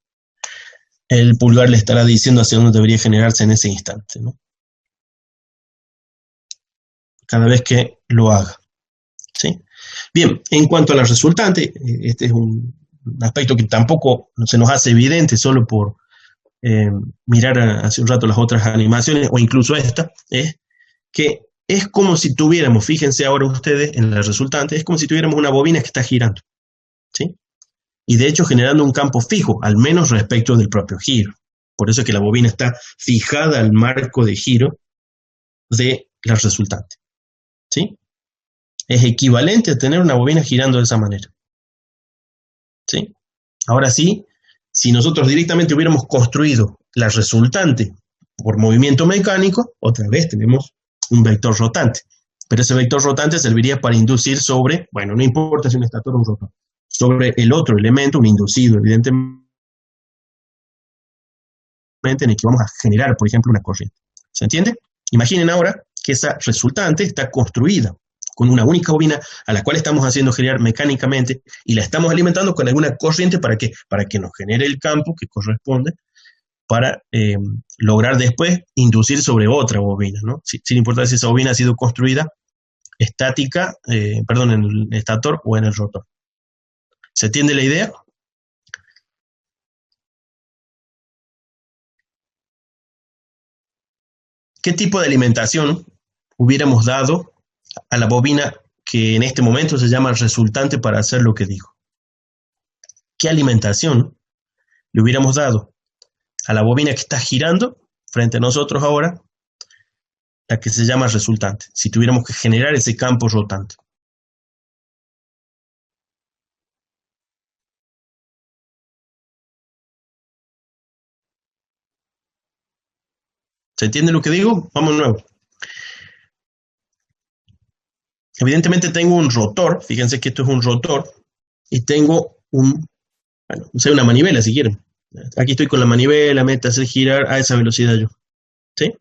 el pulgar le estará diciendo hacia dónde debería generarse en ese instante, ¿no? Cada vez que lo haga, ¿sí? Bien, en cuanto a la resultante, este es un aspecto que tampoco se nos hace evidente solo por mirar hace un rato las otras animaciones, o incluso esta, es que es como si tuviéramos, fíjense ahora ustedes en la resultante, es como si tuviéramos una bobina que está girando, ¿sí? y de hecho generando un campo fijo, al menos respecto del propio giro. Por eso es que la bobina está fijada al marco de giro de la resultante. ¿Sí? Es equivalente a tener una bobina girando de esa manera. ¿Sí? Ahora sí, si nosotros directamente hubiéramos construido la resultante por movimiento mecánico, otra vez tenemos un vector rotante. Pero ese vector rotante serviría para inducir sobre, bueno, no importa si un estator o un rotor, sobre el otro elemento, un inducido, evidentemente, en el que vamos a generar, por ejemplo, una corriente. ¿Se entiende? Imaginen ahora que esa resultante está construida con una única bobina a la cual estamos haciendo generar mecánicamente y la estamos alimentando con alguna corriente para que nos genere el campo que corresponde para lograr después inducir sobre otra bobina, ¿no? Sin importar si esa bobina ha sido construida estática, en el estator o en el rotor. ¿Se entiende la idea? ¿Qué tipo de alimentación hubiéramos dado a la bobina que en este momento se llama resultante para hacer lo que dijo? ¿Qué alimentación le hubiéramos dado a la bobina que está girando frente a nosotros ahora, la que se llama resultante, si tuviéramos que generar ese campo rotante? ¿Se entiende lo que digo? Vamos de nuevo. Evidentemente tengo un rotor, fíjense que esto es un rotor, y tengo una manivela si quieren. Aquí estoy con la manivela, me hace girar a esa velocidad yo. ¿Sí?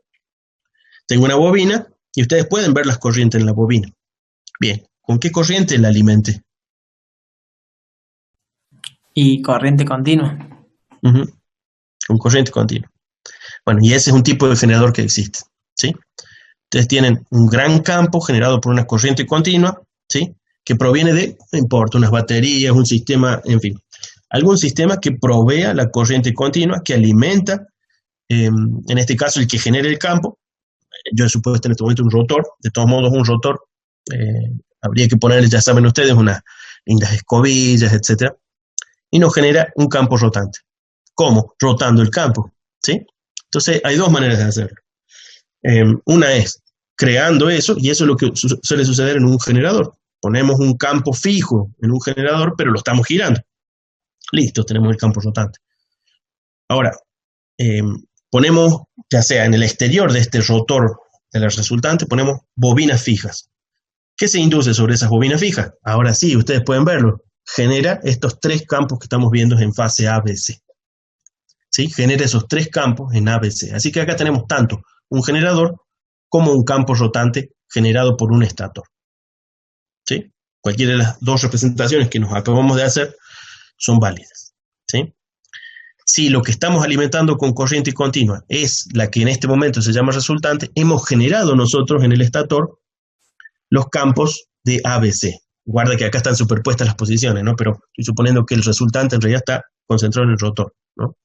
Tengo una bobina y ustedes pueden ver las corrientes en la bobina. Bien, ¿con qué corriente la alimente? Y corriente continua. Con corriente continua. Bueno, y ese es un tipo de generador que existe. ¿Sí? Ustedes tienen un gran campo generado por una corriente continua, ¿sí? Que proviene de, no importa, unas baterías, un sistema, en fin, algún sistema que provea la corriente continua, que alimenta, en este caso, el que genere el campo. Yo he supuesto en este momento un rotor, de todos modos un rotor, habría que ponerle, ya saben ustedes, unas lindas escobillas, etc. Y nos genera un campo rotante. ¿Cómo? Rotando el campo, ¿sí? Entonces hay dos maneras de hacerlo. Una es creando eso, y eso es lo que suele suceder en un generador. Ponemos un campo fijo en un generador, pero lo estamos girando. Listo, tenemos el campo rotante. Ahora, ponemos, ya sea en el exterior de este rotor de la resultante, ponemos bobinas fijas. ¿Qué se induce sobre esas bobinas fijas? Ahora sí, ustedes pueden verlo. Genera estos tres campos que estamos viendo en fase ABC. ¿Sí? Genera esos tres campos en ABC. Así que acá tenemos tanto un generador como un campo rotante generado por un estator. ¿Sí? Cualquiera de las dos representaciones que nos acabamos de hacer son válidas. ¿Sí? Si lo que estamos alimentando con corriente continua es la que en este momento se llama resultante, hemos generado nosotros en el estator los campos de ABC. Guarda que acá están superpuestas las posiciones, ¿no? Pero estoy suponiendo que el resultante en realidad está concentrado en el rotor, ¿no?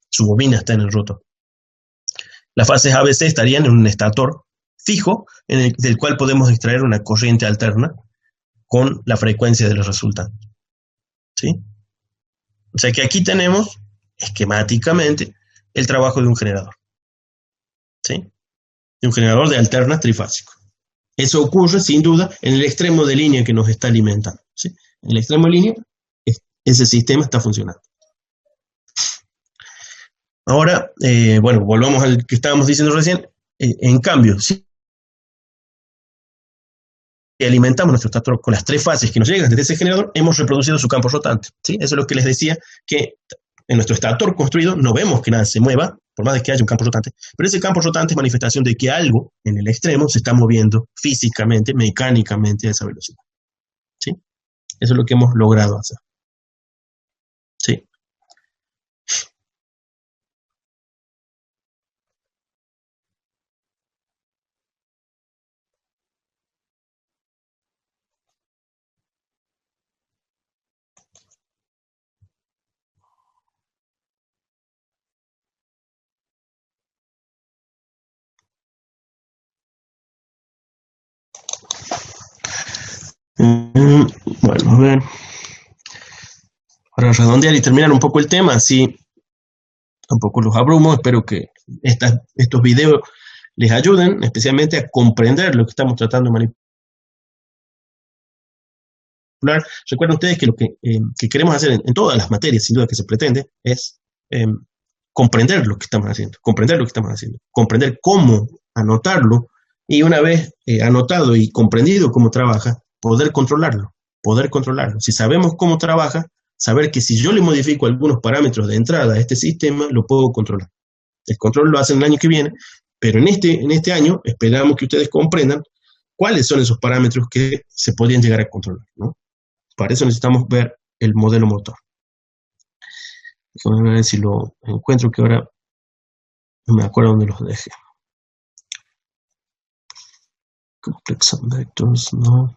Su bobina está en el rotor. Las fases ABC estarían en un estator fijo, del cual podemos extraer una corriente alterna con la frecuencia de los resultantes. ¿Sí? O sea que aquí tenemos, esquemáticamente, el trabajo de un generador. ¿Sí? De un generador de alternas trifásico. Eso ocurre, sin duda, en el extremo de línea que nos está alimentando. ¿Sí? En el extremo de línea, ese sistema está funcionando. Ahora, volvamos al que estábamos diciendo recién. En cambio, si alimentamos nuestro estator con las tres fases que nos llegan desde ese generador, hemos reproducido su campo rotante. ¿Sí? Eso es lo que les decía, que en nuestro estator construido no vemos que nada se mueva, por más de que haya un campo rotante, pero ese campo rotante es manifestación de que algo en el extremo se está moviendo físicamente, mecánicamente a esa velocidad. ¿Sí? Eso es lo que hemos logrado hacer. ¿Sí? Bueno, a ver. Para redondear y terminar un poco el tema, así tampoco los abrumo, espero que estos videos les ayuden especialmente a comprender lo que estamos tratando de manipular. Recuerden ustedes que lo que queremos hacer en todas las materias, sin duda que se pretende, es comprender lo que estamos haciendo, comprender cómo anotarlo, y una vez anotado y comprendido cómo trabaja, poder controlarlo. Si sabemos cómo trabaja, saber que si yo le modifico algunos parámetros de entrada a este sistema, lo puedo controlar. El control lo hacen el año que viene, pero en este año esperamos que ustedes comprendan cuáles son esos parámetros que se podrían llegar a controlar, ¿no? Para eso necesitamos ver el modelo motor. Déjame ver si lo encuentro, que ahora no me acuerdo dónde los dejé. Complex vectors, no.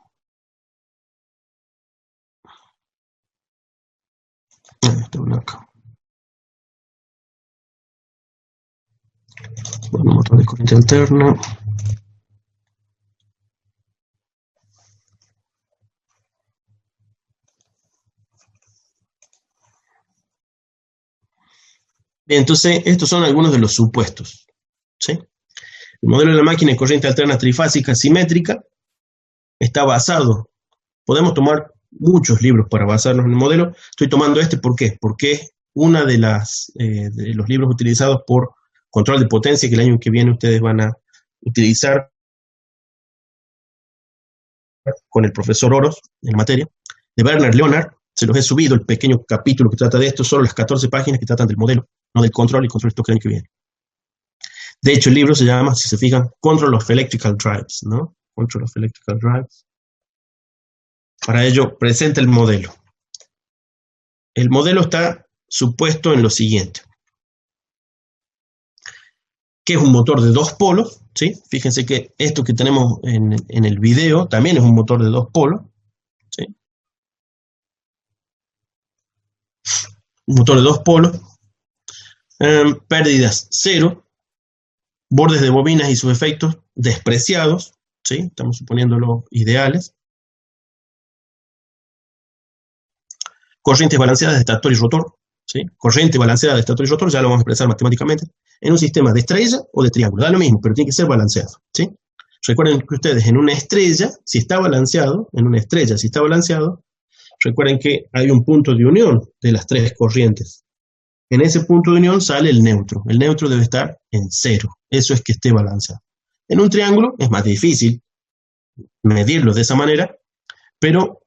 Está uno acá. Bueno, motor de corriente alterna. Bien, entonces estos son algunos de los supuestos, ¿sí? El modelo de la máquina de corriente alterna trifásica simétrica está basado, podemos tomar muchos libros para basarnos en el modelo. Estoy tomando este, ¿por qué? Porque es una de los libros utilizados por control de potencia, que el año que viene ustedes van a utilizar con el profesor Oros en la materia, de Werner Leonard. Se los he subido el pequeño capítulo que trata de esto, solo las 14 páginas que tratan del modelo, no del control, y control esto que el año que viene. De hecho, el libro se llama, si se fijan, Control of Electrical Drives, ¿no? Control of Electrical Drives. Para ello, presenta el modelo. El modelo está supuesto en lo siguiente. Que es un motor de dos polos, ¿sí? Fíjense que esto que tenemos en el video también es un motor de dos polos, ¿sí? Un motor de dos polos. Pérdidas cero. Bordes de bobinas y sus efectos despreciados, ¿sí? Estamos suponiendo los ideales. Corrientes balanceadas de estator y rotor, ¿sí? Corriente balanceada de estator y rotor, ya lo vamos a expresar matemáticamente, en un sistema de estrella o de triángulo, da lo mismo, pero tiene que ser balanceado, ¿sí? Recuerden que ustedes en una estrella, si está balanceado, recuerden que hay un punto de unión de las tres corrientes. En ese punto de unión sale el neutro debe estar en cero, eso es que esté balanceado. En un triángulo es más difícil medirlo de esa manera, pero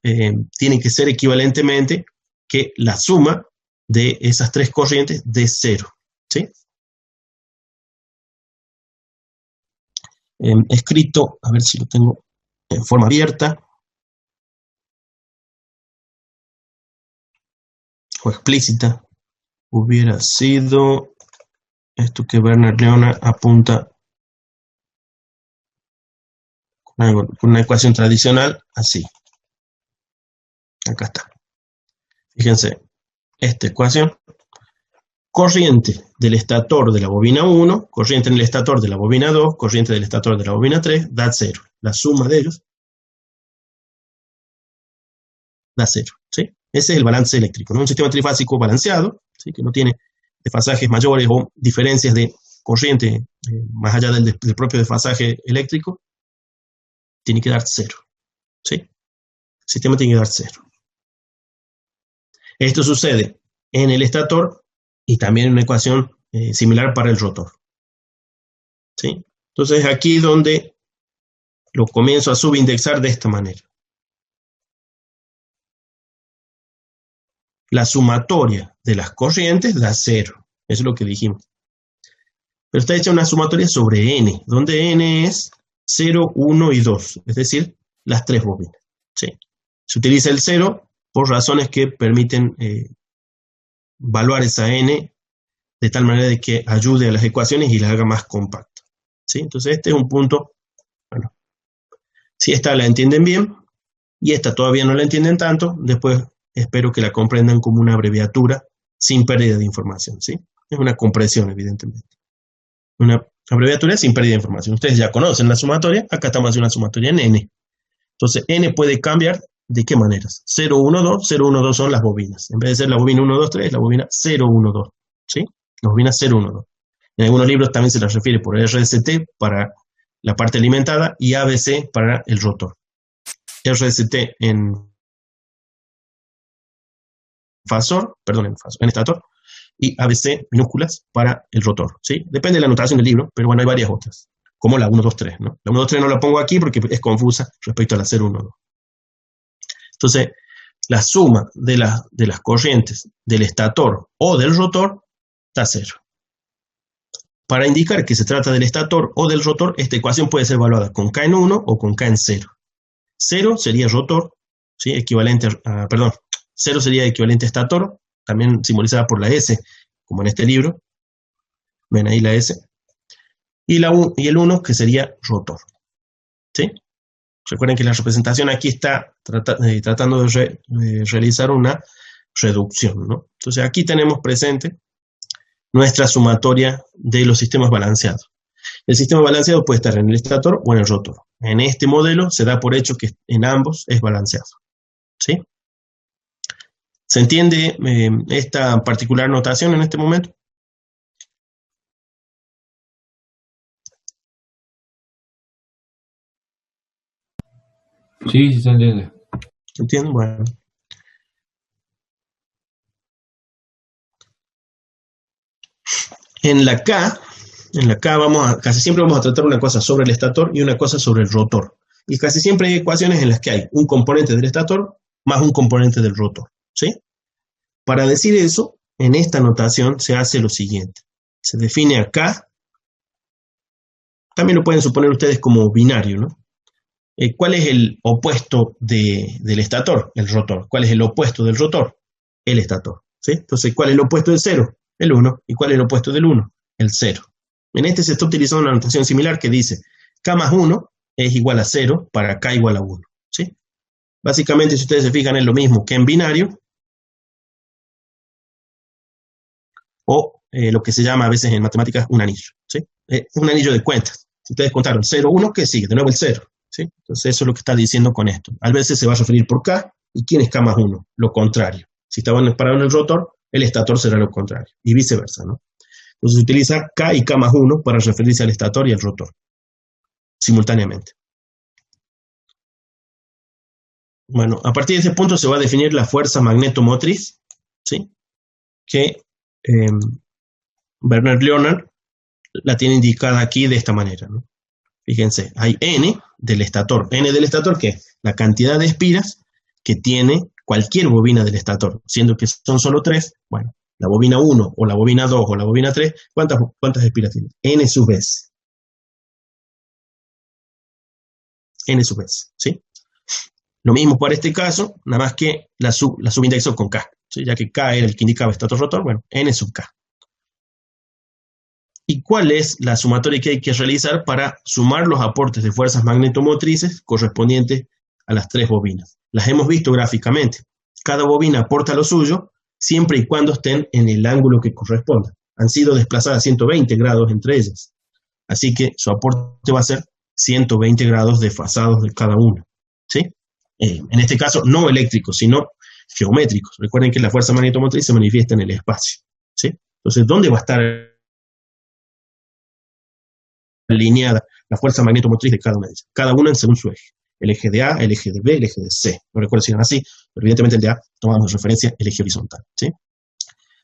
tiene que ser equivalentemente que la suma de esas tres corrientes de cero, ¿sí? Escrito, a ver si lo tengo en forma abierta o explícita, hubiera sido esto que Werner Leonard apunta con una ecuación tradicional, así. Acá está. Fíjense, esta ecuación. Corriente del estator de la bobina 1, corriente en el estator de la bobina 2, corriente del estator de la bobina 3, da 0. La suma de ellos da 0, ¿sí? Ese es el balance eléctrico, ¿no? Un sistema trifásico balanceado, ¿sí? Que no tiene desfasajes mayores o diferencias de corriente más allá del propio desfasaje eléctrico, tiene que dar 0, ¿sí? El sistema tiene que dar 0. Esto sucede en el estator y también en una ecuación similar para el rotor, ¿sí? Entonces aquí es donde lo comienzo a subindexar de esta manera. La sumatoria de las corrientes da 0, eso es lo que dijimos. Pero está hecha una sumatoria sobre n, donde n es 0, 1 y 2, es decir, las tres bobinas, ¿sí? Se utiliza el 0 por razones que permiten evaluar esa n de tal manera de que ayude a las ecuaciones y las haga más compactas, ¿sí? Entonces este es un punto, bueno, si esta la entienden bien y esta todavía no la entienden tanto, después espero que la comprendan como una abreviatura sin pérdida de información, ¿sí? Es una compresión, evidentemente. Una abreviatura sin pérdida de información. Ustedes ya conocen la sumatoria, acá estamos haciendo una sumatoria en n. Entonces n puede cambiar ¿De qué maneras? 0, 1, 2, 0, 1, 2 son las bobinas. En vez de ser la bobina 1, 2, 3, la bobina 0, 1, 2. ¿Sí? La bobina 0, 1, 2. En algunos libros también se las refiere por RST para la parte alimentada y ABC para el rotor. RST en fasor, perdón, en estator, y ABC minúsculas para el rotor. ¿Sí? Depende de la anotación del libro, pero bueno, hay varias otras, como la 1, 2, 3. ¿No? La 1, 2, 3 no la pongo aquí porque es confusa respecto a la 0, 1, 2. Entonces, la suma de las corrientes del estator o del rotor da 0. Para indicar que se trata del estator o del rotor, esta ecuación puede ser evaluada con K en 1 o con K en 0. 0 sería rotor, ¿sí? Equivalente a, perdón, 0 sería equivalente a estator, también simbolizada por la S, como en este libro. Ven ahí la S. Y el 1 que sería rotor. ¿Sí? Recuerden que la representación aquí está tratando de realizar una reducción, ¿no? Entonces aquí tenemos presente nuestra sumatoria de los sistemas balanceados. El sistema balanceado puede estar en el estator o en el rotor. En este modelo se da por hecho que en ambos es balanceado. ¿Sí? ¿Se entiende esta particular notación en este momento? Sí, sí se entiende. ¿Se entiende? Bueno. En la K casi siempre vamos a tratar una cosa sobre el estator y una cosa sobre el rotor. Y casi siempre hay ecuaciones en las que hay un componente del estator más un componente del rotor. ¿Sí? Para decir eso, en esta notación se hace lo siguiente. Se define a K, también lo pueden suponer ustedes como binario, ¿no? ¿Cuál es el opuesto del estator? El rotor. ¿Cuál es el opuesto del rotor? El estator. ¿Sí? Entonces, ¿cuál es el opuesto del 0? El 1. ¿Y cuál es el opuesto del 1? El 0. En este se está utilizando una notación similar que dice K más 1 es igual a 0 para K igual a 1. ¿Sí? Básicamente, si ustedes se fijan, es lo mismo que en binario o lo que se llama a veces en matemáticas un anillo. ¿Sí? Es un anillo de cuentas. Si ustedes contaron 0, 1, ¿qué sigue? De nuevo el 0. ¿Sí? Entonces eso es lo que está diciendo con esto. A veces se va a referir por K, ¿y quién es K más 1? Lo contrario. Si estaban parados en el rotor, el estator será lo contrario, y viceversa, ¿no? Entonces se utiliza K y K más 1 para referirse al estator y al rotor, simultáneamente. Bueno, a partir de ese punto se va a definir la fuerza magnetomotriz, ¿sí? Que Bernard Leonard la tiene indicada aquí de esta manera, ¿no? Fíjense, hay N del estator. N del estator, ¿qué? La cantidad de espiras que tiene cualquier bobina del estator, siendo que son solo 3. Bueno, la bobina 1 o la bobina 2 o la bobina 3, ¿cuántas espiras tiene? N sub S. N sub S, ¿sí? Lo mismo para este caso, nada más que la subindexo con K, ¿sí? Ya que K era el que indicaba estator rotor, bueno, N sub K. ¿Y cuál es la sumatoria que hay que realizar para sumar los aportes de fuerzas magnetomotrices correspondientes a las 3 bobinas? Las hemos visto gráficamente. Cada bobina aporta lo suyo siempre y cuando estén en el ángulo que corresponda. Han sido desplazadas 120 grados entre ellas. Así que su aporte va a ser 120 grados desfasados de cada una. ¿Sí? En este caso, no eléctricos, sino geométricos. Recuerden que la fuerza magnetomotriz se manifiesta en el espacio. ¿Sí? Entonces, ¿dónde va a estar alineada la fuerza magnetomotriz de cada una de ellas? Cada una según su eje. El eje de A, el eje de B, el eje de C. No recuerdo si eran así, pero evidentemente el de A tomamos de referencia el eje horizontal. ¿Sí?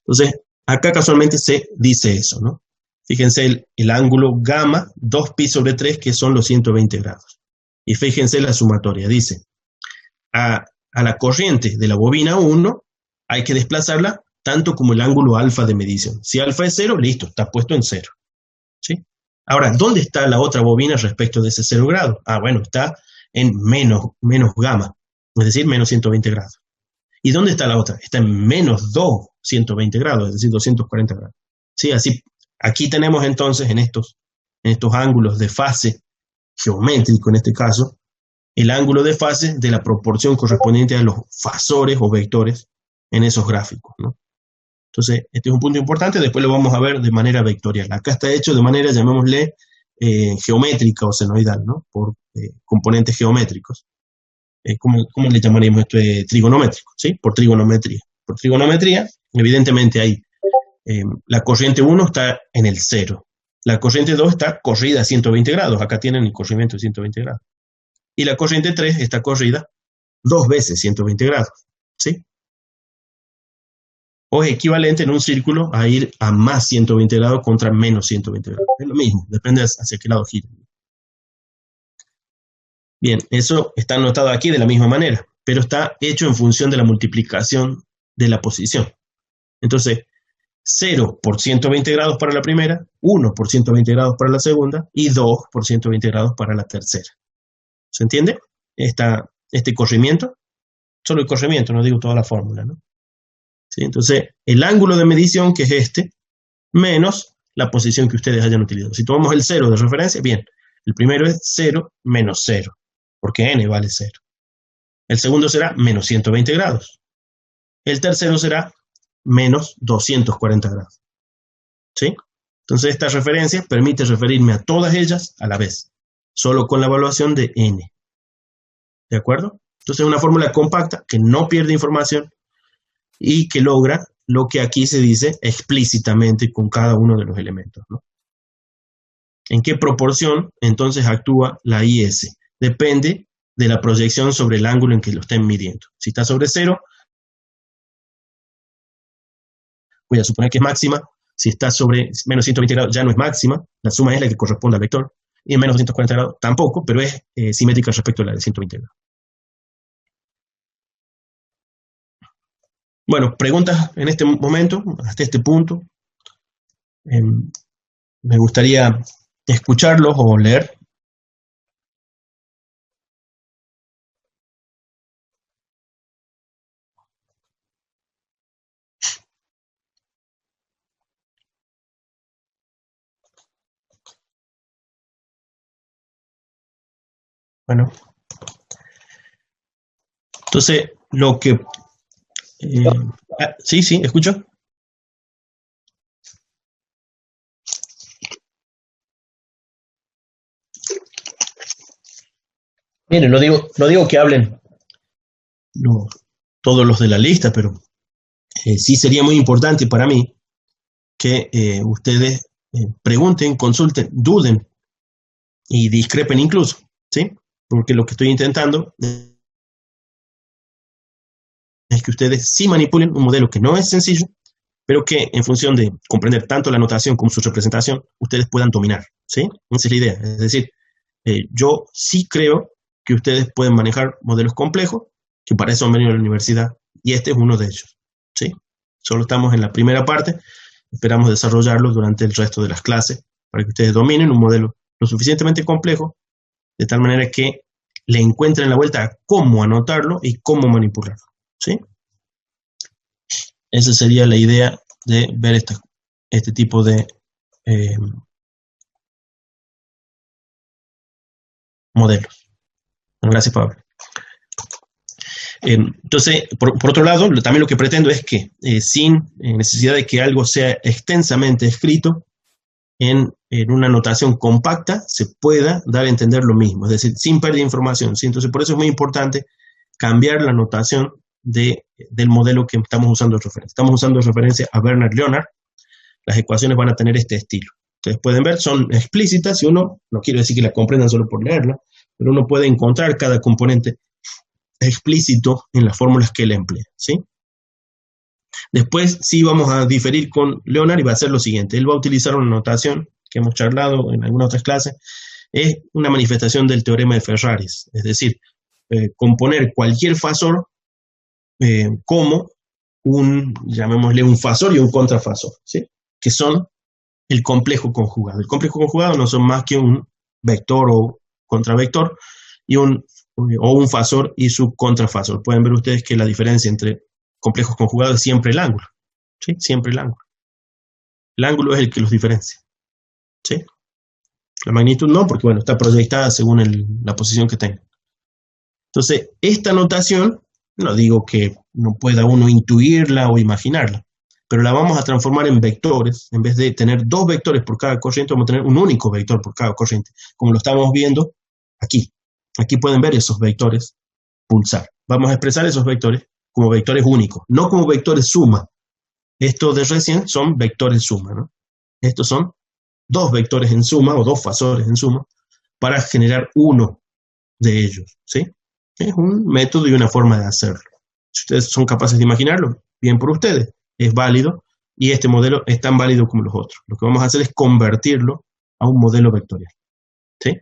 Entonces, acá casualmente se dice eso, ¿no? Fíjense el ángulo gamma 2π/3, que son los 120 grados. Y fíjense la sumatoria. Dice, a la corriente de la bobina 1 hay que desplazarla tanto como el ángulo alfa de medición. Si alfa es 0, listo, está puesto en 0. ¿Sí? Ahora, ¿dónde está la otra bobina respecto de ese 0 grado? Ah, bueno, está en menos gamma, es decir, menos 120 grados. ¿Y dónde está la otra? Está en menos 220 grados, es decir, 240 grados. ¿Sí? Así, aquí tenemos entonces en estos ángulos de fase geométrico, en este caso, el ángulo de fase de la proporción correspondiente a los fasores o vectores en esos gráficos, ¿no? Entonces, este es un punto importante, después lo vamos a ver de manera vectorial. Acá está hecho de manera, llamémosle, geométrica o senoidal, ¿no? Por componentes geométricos. ¿cómo le llamaríamos esto? Trigonométrico, ¿sí? Por trigonometría. Por trigonometría, evidentemente ahí la corriente 1 está en el 0. La corriente 2 está corrida a 120 grados. Acá tienen el corrimiento de 120 grados. Y la corriente 3 está corrida 2 veces 120 grados, ¿sí? O es equivalente en un círculo a ir a más 120 grados contra menos 120 grados. Es lo mismo, depende hacia qué lado gire. Bien, eso está anotado aquí de la misma manera, pero está hecho en función de la multiplicación de la posición. Entonces, 0 por 120 grados para la primera, 1 por 120 grados para la segunda y 2 por 120 grados para la tercera. ¿Se entiende? Este corrimiento, solo el corrimiento, no digo toda la fórmula, ¿no? ¿Sí? Entonces, el ángulo de medición, que es este, menos la posición que ustedes hayan utilizado. Si tomamos el 0 de referencia, bien, el primero es 0 menos 0, porque n vale 0. El segundo será menos 120 grados. El tercero será menos 240 grados. ¿Sí? Entonces, esta referencia permite referirme a todas ellas a la vez, solo con la evaluación de n. ¿De acuerdo? Entonces, es una fórmula compacta que no pierde información y que logra lo que aquí se dice explícitamente con cada uno de los elementos, ¿no? ¿En qué proporción entonces actúa la IS? Depende de la proyección sobre el ángulo en que lo estén midiendo. Si está sobre 0, voy a suponer que es máxima. Si está sobre menos 120 grados, ya no es máxima. La suma es la que corresponde al vector. Y en menos 240 grados tampoco, pero es simétrica respecto a la de 120 grados. Bueno, preguntas en este momento, hasta este punto. Me gustaría escucharlos o leer. Bueno. Entonces, lo que... sí, escucho. Miren, no digo que hablen todos los de la lista, pero sí sería muy importante para mí que ustedes pregunten, consulten, duden y discrepen incluso, ¿sí? Porque lo que estoy intentando es que ustedes sí manipulen un modelo que no es sencillo, pero que en función de comprender tanto la notación como su representación, ustedes puedan dominar, ¿sí? Esa es la idea. Es decir, yo sí creo que ustedes pueden manejar modelos complejos, que para eso han venido a la universidad, y este es uno de ellos, ¿sí? Solo estamos en la primera parte, esperamos desarrollarlo durante el resto de las clases, para que ustedes dominen un modelo lo suficientemente complejo, de tal manera que le encuentren la vuelta a cómo anotarlo y cómo manipularlo, ¿sí? Esa sería la idea de ver este tipo de modelos. Bueno, gracias, Pablo. Entonces, por otro lado, también lo que pretendo es que sin necesidad de que algo sea extensamente escrito, en una notación compacta se pueda dar a entender lo mismo, es decir, sin pérdida de información, ¿sí? Entonces, por eso es muy importante cambiar la notación del modelo que estamos usando de referencia. Estamos usando de referencia a Bernard Leonard. Las ecuaciones van a tener este estilo. Ustedes pueden ver, son explícitas y uno, no quiero decir que la comprendan solo por leerla, pero uno puede encontrar cada componente explícito en las fórmulas que él emplea, ¿sí? Después sí vamos a diferir con Leonard y va a ser lo siguiente. Él va a utilizar una notación que hemos charlado en algunas otras clases. Es una manifestación del teorema de Ferrari. Es decir, componer cualquier fasor como llamémosle un fasor y un contrafasor, ¿sí? Que son el complejo conjugado. El complejo conjugado no son más que un vector o contravector o un fasor y su contrafasor. Pueden ver ustedes que la diferencia entre complejos conjugados es siempre el ángulo, ¿sí? Siempre el ángulo. El ángulo es el que los diferencia, ¿sí? La magnitud no, porque bueno, está proyectada según la posición que tenga. Entonces, esta notación, no digo que no pueda uno intuirla o imaginarla, pero la vamos a transformar en vectores. En vez de tener 2 vectores por cada corriente, vamos a tener un único vector por cada corriente, como lo estamos viendo aquí. Aquí pueden ver esos vectores pulsar. Vamos a expresar esos vectores como vectores únicos, no como vectores suma. Estos de recién son vectores suma, ¿no? Estos son dos vectores en suma o dos fasores en suma para generar uno de ellos, ¿sí? Es un método y una forma de hacerlo. Si ustedes son capaces de imaginarlo, bien por ustedes, es válido y este modelo es tan válido como los otros. Lo que vamos a hacer es convertirlo a un modelo vectorial, ¿sí?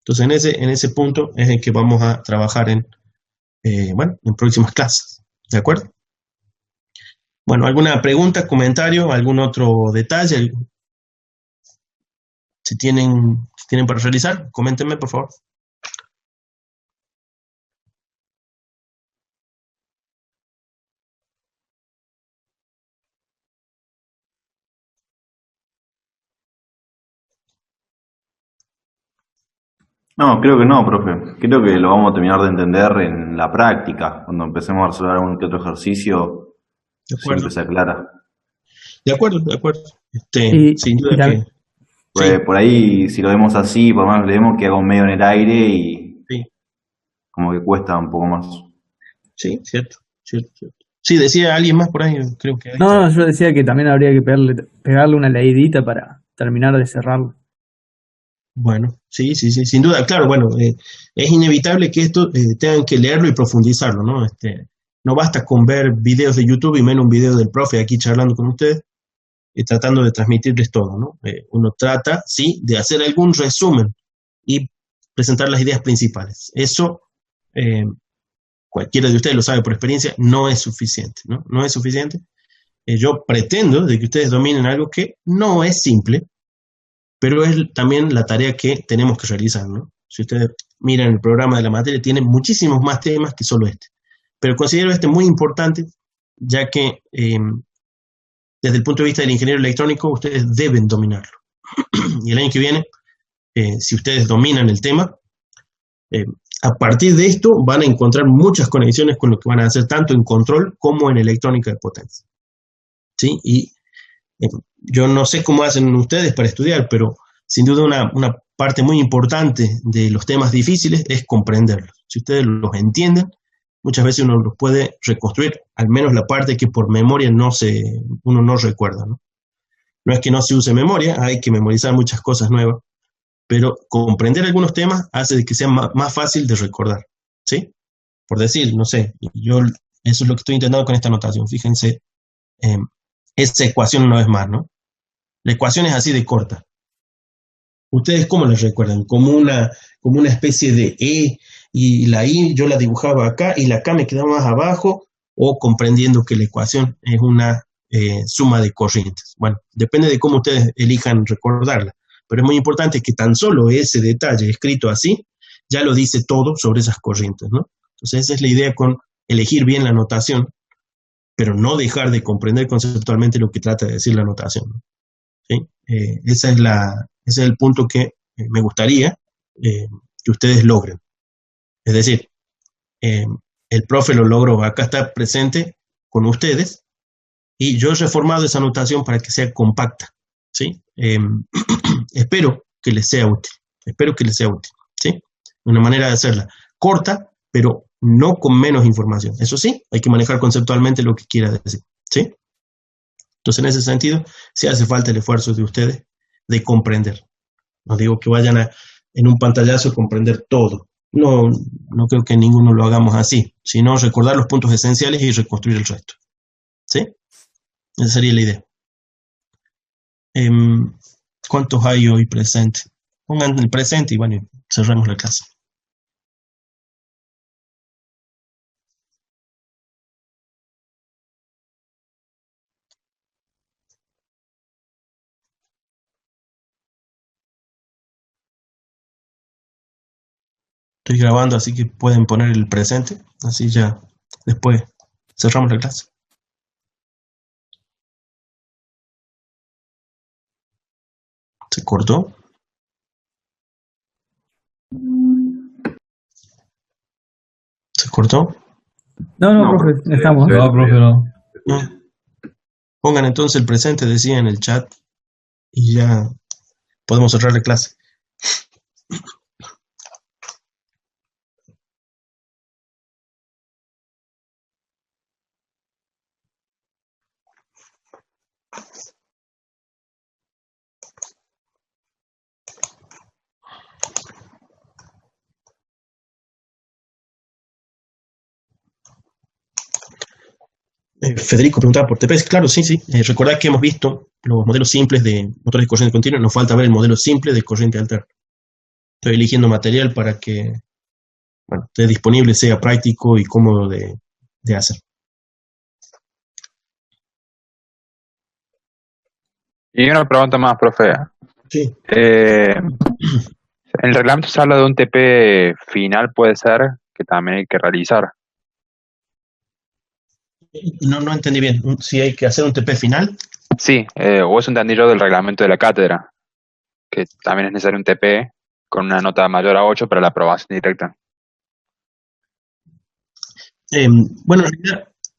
Entonces en ese punto es el que vamos a trabajar en próximas clases, ¿de acuerdo? Bueno, ¿alguna pregunta, comentario, algún otro detalle? Si tienen para realizar, coméntenme, por favor. No, creo que no, profe. Creo que lo vamos a terminar de entender en la práctica. Cuando empecemos a resolver algún que otro ejercicio, De acuerdo. siempre se aclara. De acuerdo, de acuerdo. Y, Sin duda y que... tam- Pues Sí, por ahí, si lo vemos así, por más que leemos, queda como medio en el aire y sí, como que cuesta un poco más. sí, cierto, cierto, cierto. Sí, decía alguien más por ahí, creo que ahí. no, yo decía que también habría que pegarle una leidita para terminar de cerrarlo. Bueno, sí, sí, sí, sin duda, claro, bueno, es inevitable que esto tengan que leerlo y profundizarlo, ¿no? No basta con ver videos de YouTube y menos un video del profe aquí charlando con ustedes, tratando de transmitirles todo, ¿no? Uno trata, sí, de hacer algún resumen y presentar las ideas principales. Eso, eh, cualquiera de ustedes lo sabe por experiencia, no es suficiente, ¿no? No es suficiente. Yo pretendo de que ustedes dominen algo que no es simple, pero es también la tarea que tenemos que realizar, ¿no? Si ustedes miran el programa de la materia, tiene muchísimos más temas que solo este. Pero considero este muy importante, ya que desde el punto de vista del ingeniero electrónico, ustedes deben dominarlo. Y el año que viene, si ustedes dominan el tema, a partir de esto van a encontrar muchas conexiones con lo que van a hacer tanto en control como en electrónica de potencia. ¿Sí? Y yo no sé cómo hacen ustedes para estudiar, pero sin duda una parte muy importante de los temas difíciles es comprenderlos. Si ustedes los entienden, muchas veces uno los puede reconstruir, al menos la parte que por memoria uno no recuerda, ¿no? No es que no se use memoria, hay que memorizar muchas cosas nuevas, pero comprender algunos temas hace de que sea más fácil de recordar, ¿sí? Por decir, no sé, eso es lo que estoy intentando con esta anotación. Fíjense, esa ecuación una vez más, ¿no? La ecuación es así de corta. ¿Ustedes cómo la recuerdan? Como una especie de E, y la I yo la dibujaba acá y la K me quedaba más abajo, o comprendiendo que la ecuación es una suma de corrientes. Bueno, depende de cómo ustedes elijan recordarla, pero es muy importante que tan solo ese detalle escrito así ya lo dice todo sobre esas corrientes, ¿no? Entonces esa es la idea con elegir bien la notación, pero no dejar de comprender conceptualmente lo que trata de decir la notación, ¿no? ¿Sí? Ese es el punto que me gustaría que ustedes logren. Es decir, el profe lo logró, acá está presente con ustedes, y yo he reformado esa notación para que sea compacta, ¿sí? Espero que les sea útil, ¿sí? Una manera de hacerla corta, pero no con menos información. Eso sí, hay que manejar conceptualmente lo que quiera decir, ¿sí? Entonces, en ese sentido, sí hace falta el esfuerzo de ustedes de comprender. No digo que vayan en un pantallazo a comprender todo. No, no creo que ninguno lo hagamos así, sino recordar los puntos esenciales y reconstruir el resto. ¿Sí? Esa sería la idea. ¿Cuántos hay hoy presentes? Pongan el presente y bueno, cerramos la clase. Estoy grabando, así que pueden poner el presente, así ya después cerramos la clase. ¿Se cortó? ¿Se cortó? No, No, profe, profe, estamos. se- No, profe, no. No. Pongan entonces el presente, decía en el chat, y ya podemos cerrar la clase. Federico preguntaba por TPs. Claro, sí, sí. Recordad que hemos visto los modelos simples de motores de corriente continua. Nos falta ver el modelo simple de corriente alterna. Estoy eligiendo material para que esté disponible, sea práctico y cómodo de hacer. Y una pregunta más, profe. Sí. En el reglamento se habla de un TP final, puede ser, que también hay que realizar. No entendí bien. Si hay que hacer un TP final. Sí, o eso entendí yo del reglamento de la cátedra, que también es necesario un TP con una nota mayor a 8 para la aprobación directa. Bueno, en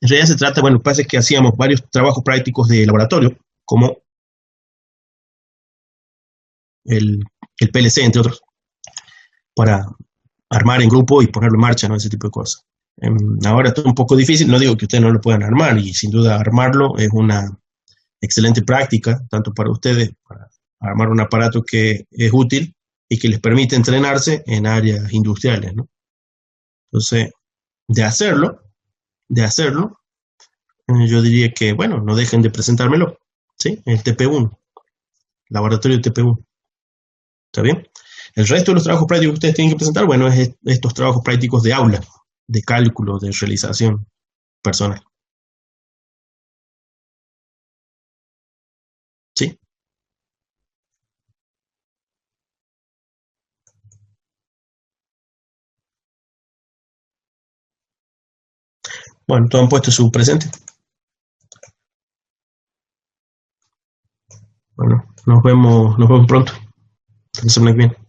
realidad se trata, lo que pasa es que hacíamos varios trabajos prácticos de laboratorio, como el PLC, entre otros, para armar en grupo y ponerlo en marcha, ¿no? Ese tipo de cosas. Ahora está un poco difícil, no digo que ustedes no lo puedan armar, y sin duda armarlo es una excelente práctica, tanto para ustedes, para armar un aparato que es útil y que les permite entrenarse en áreas industriales, ¿no? Entonces, de hacerlo, yo diría que, no dejen de presentármelo, ¿sí? El TP1, laboratorio TP1. ¿Está bien? El resto de los trabajos prácticos que ustedes tienen que presentar, es estos trabajos prácticos de aula, de cálculo, de realización personal. ¿Sí? Bueno, todos han puesto su presente. Bueno, nos vemos pronto. La semana que viene.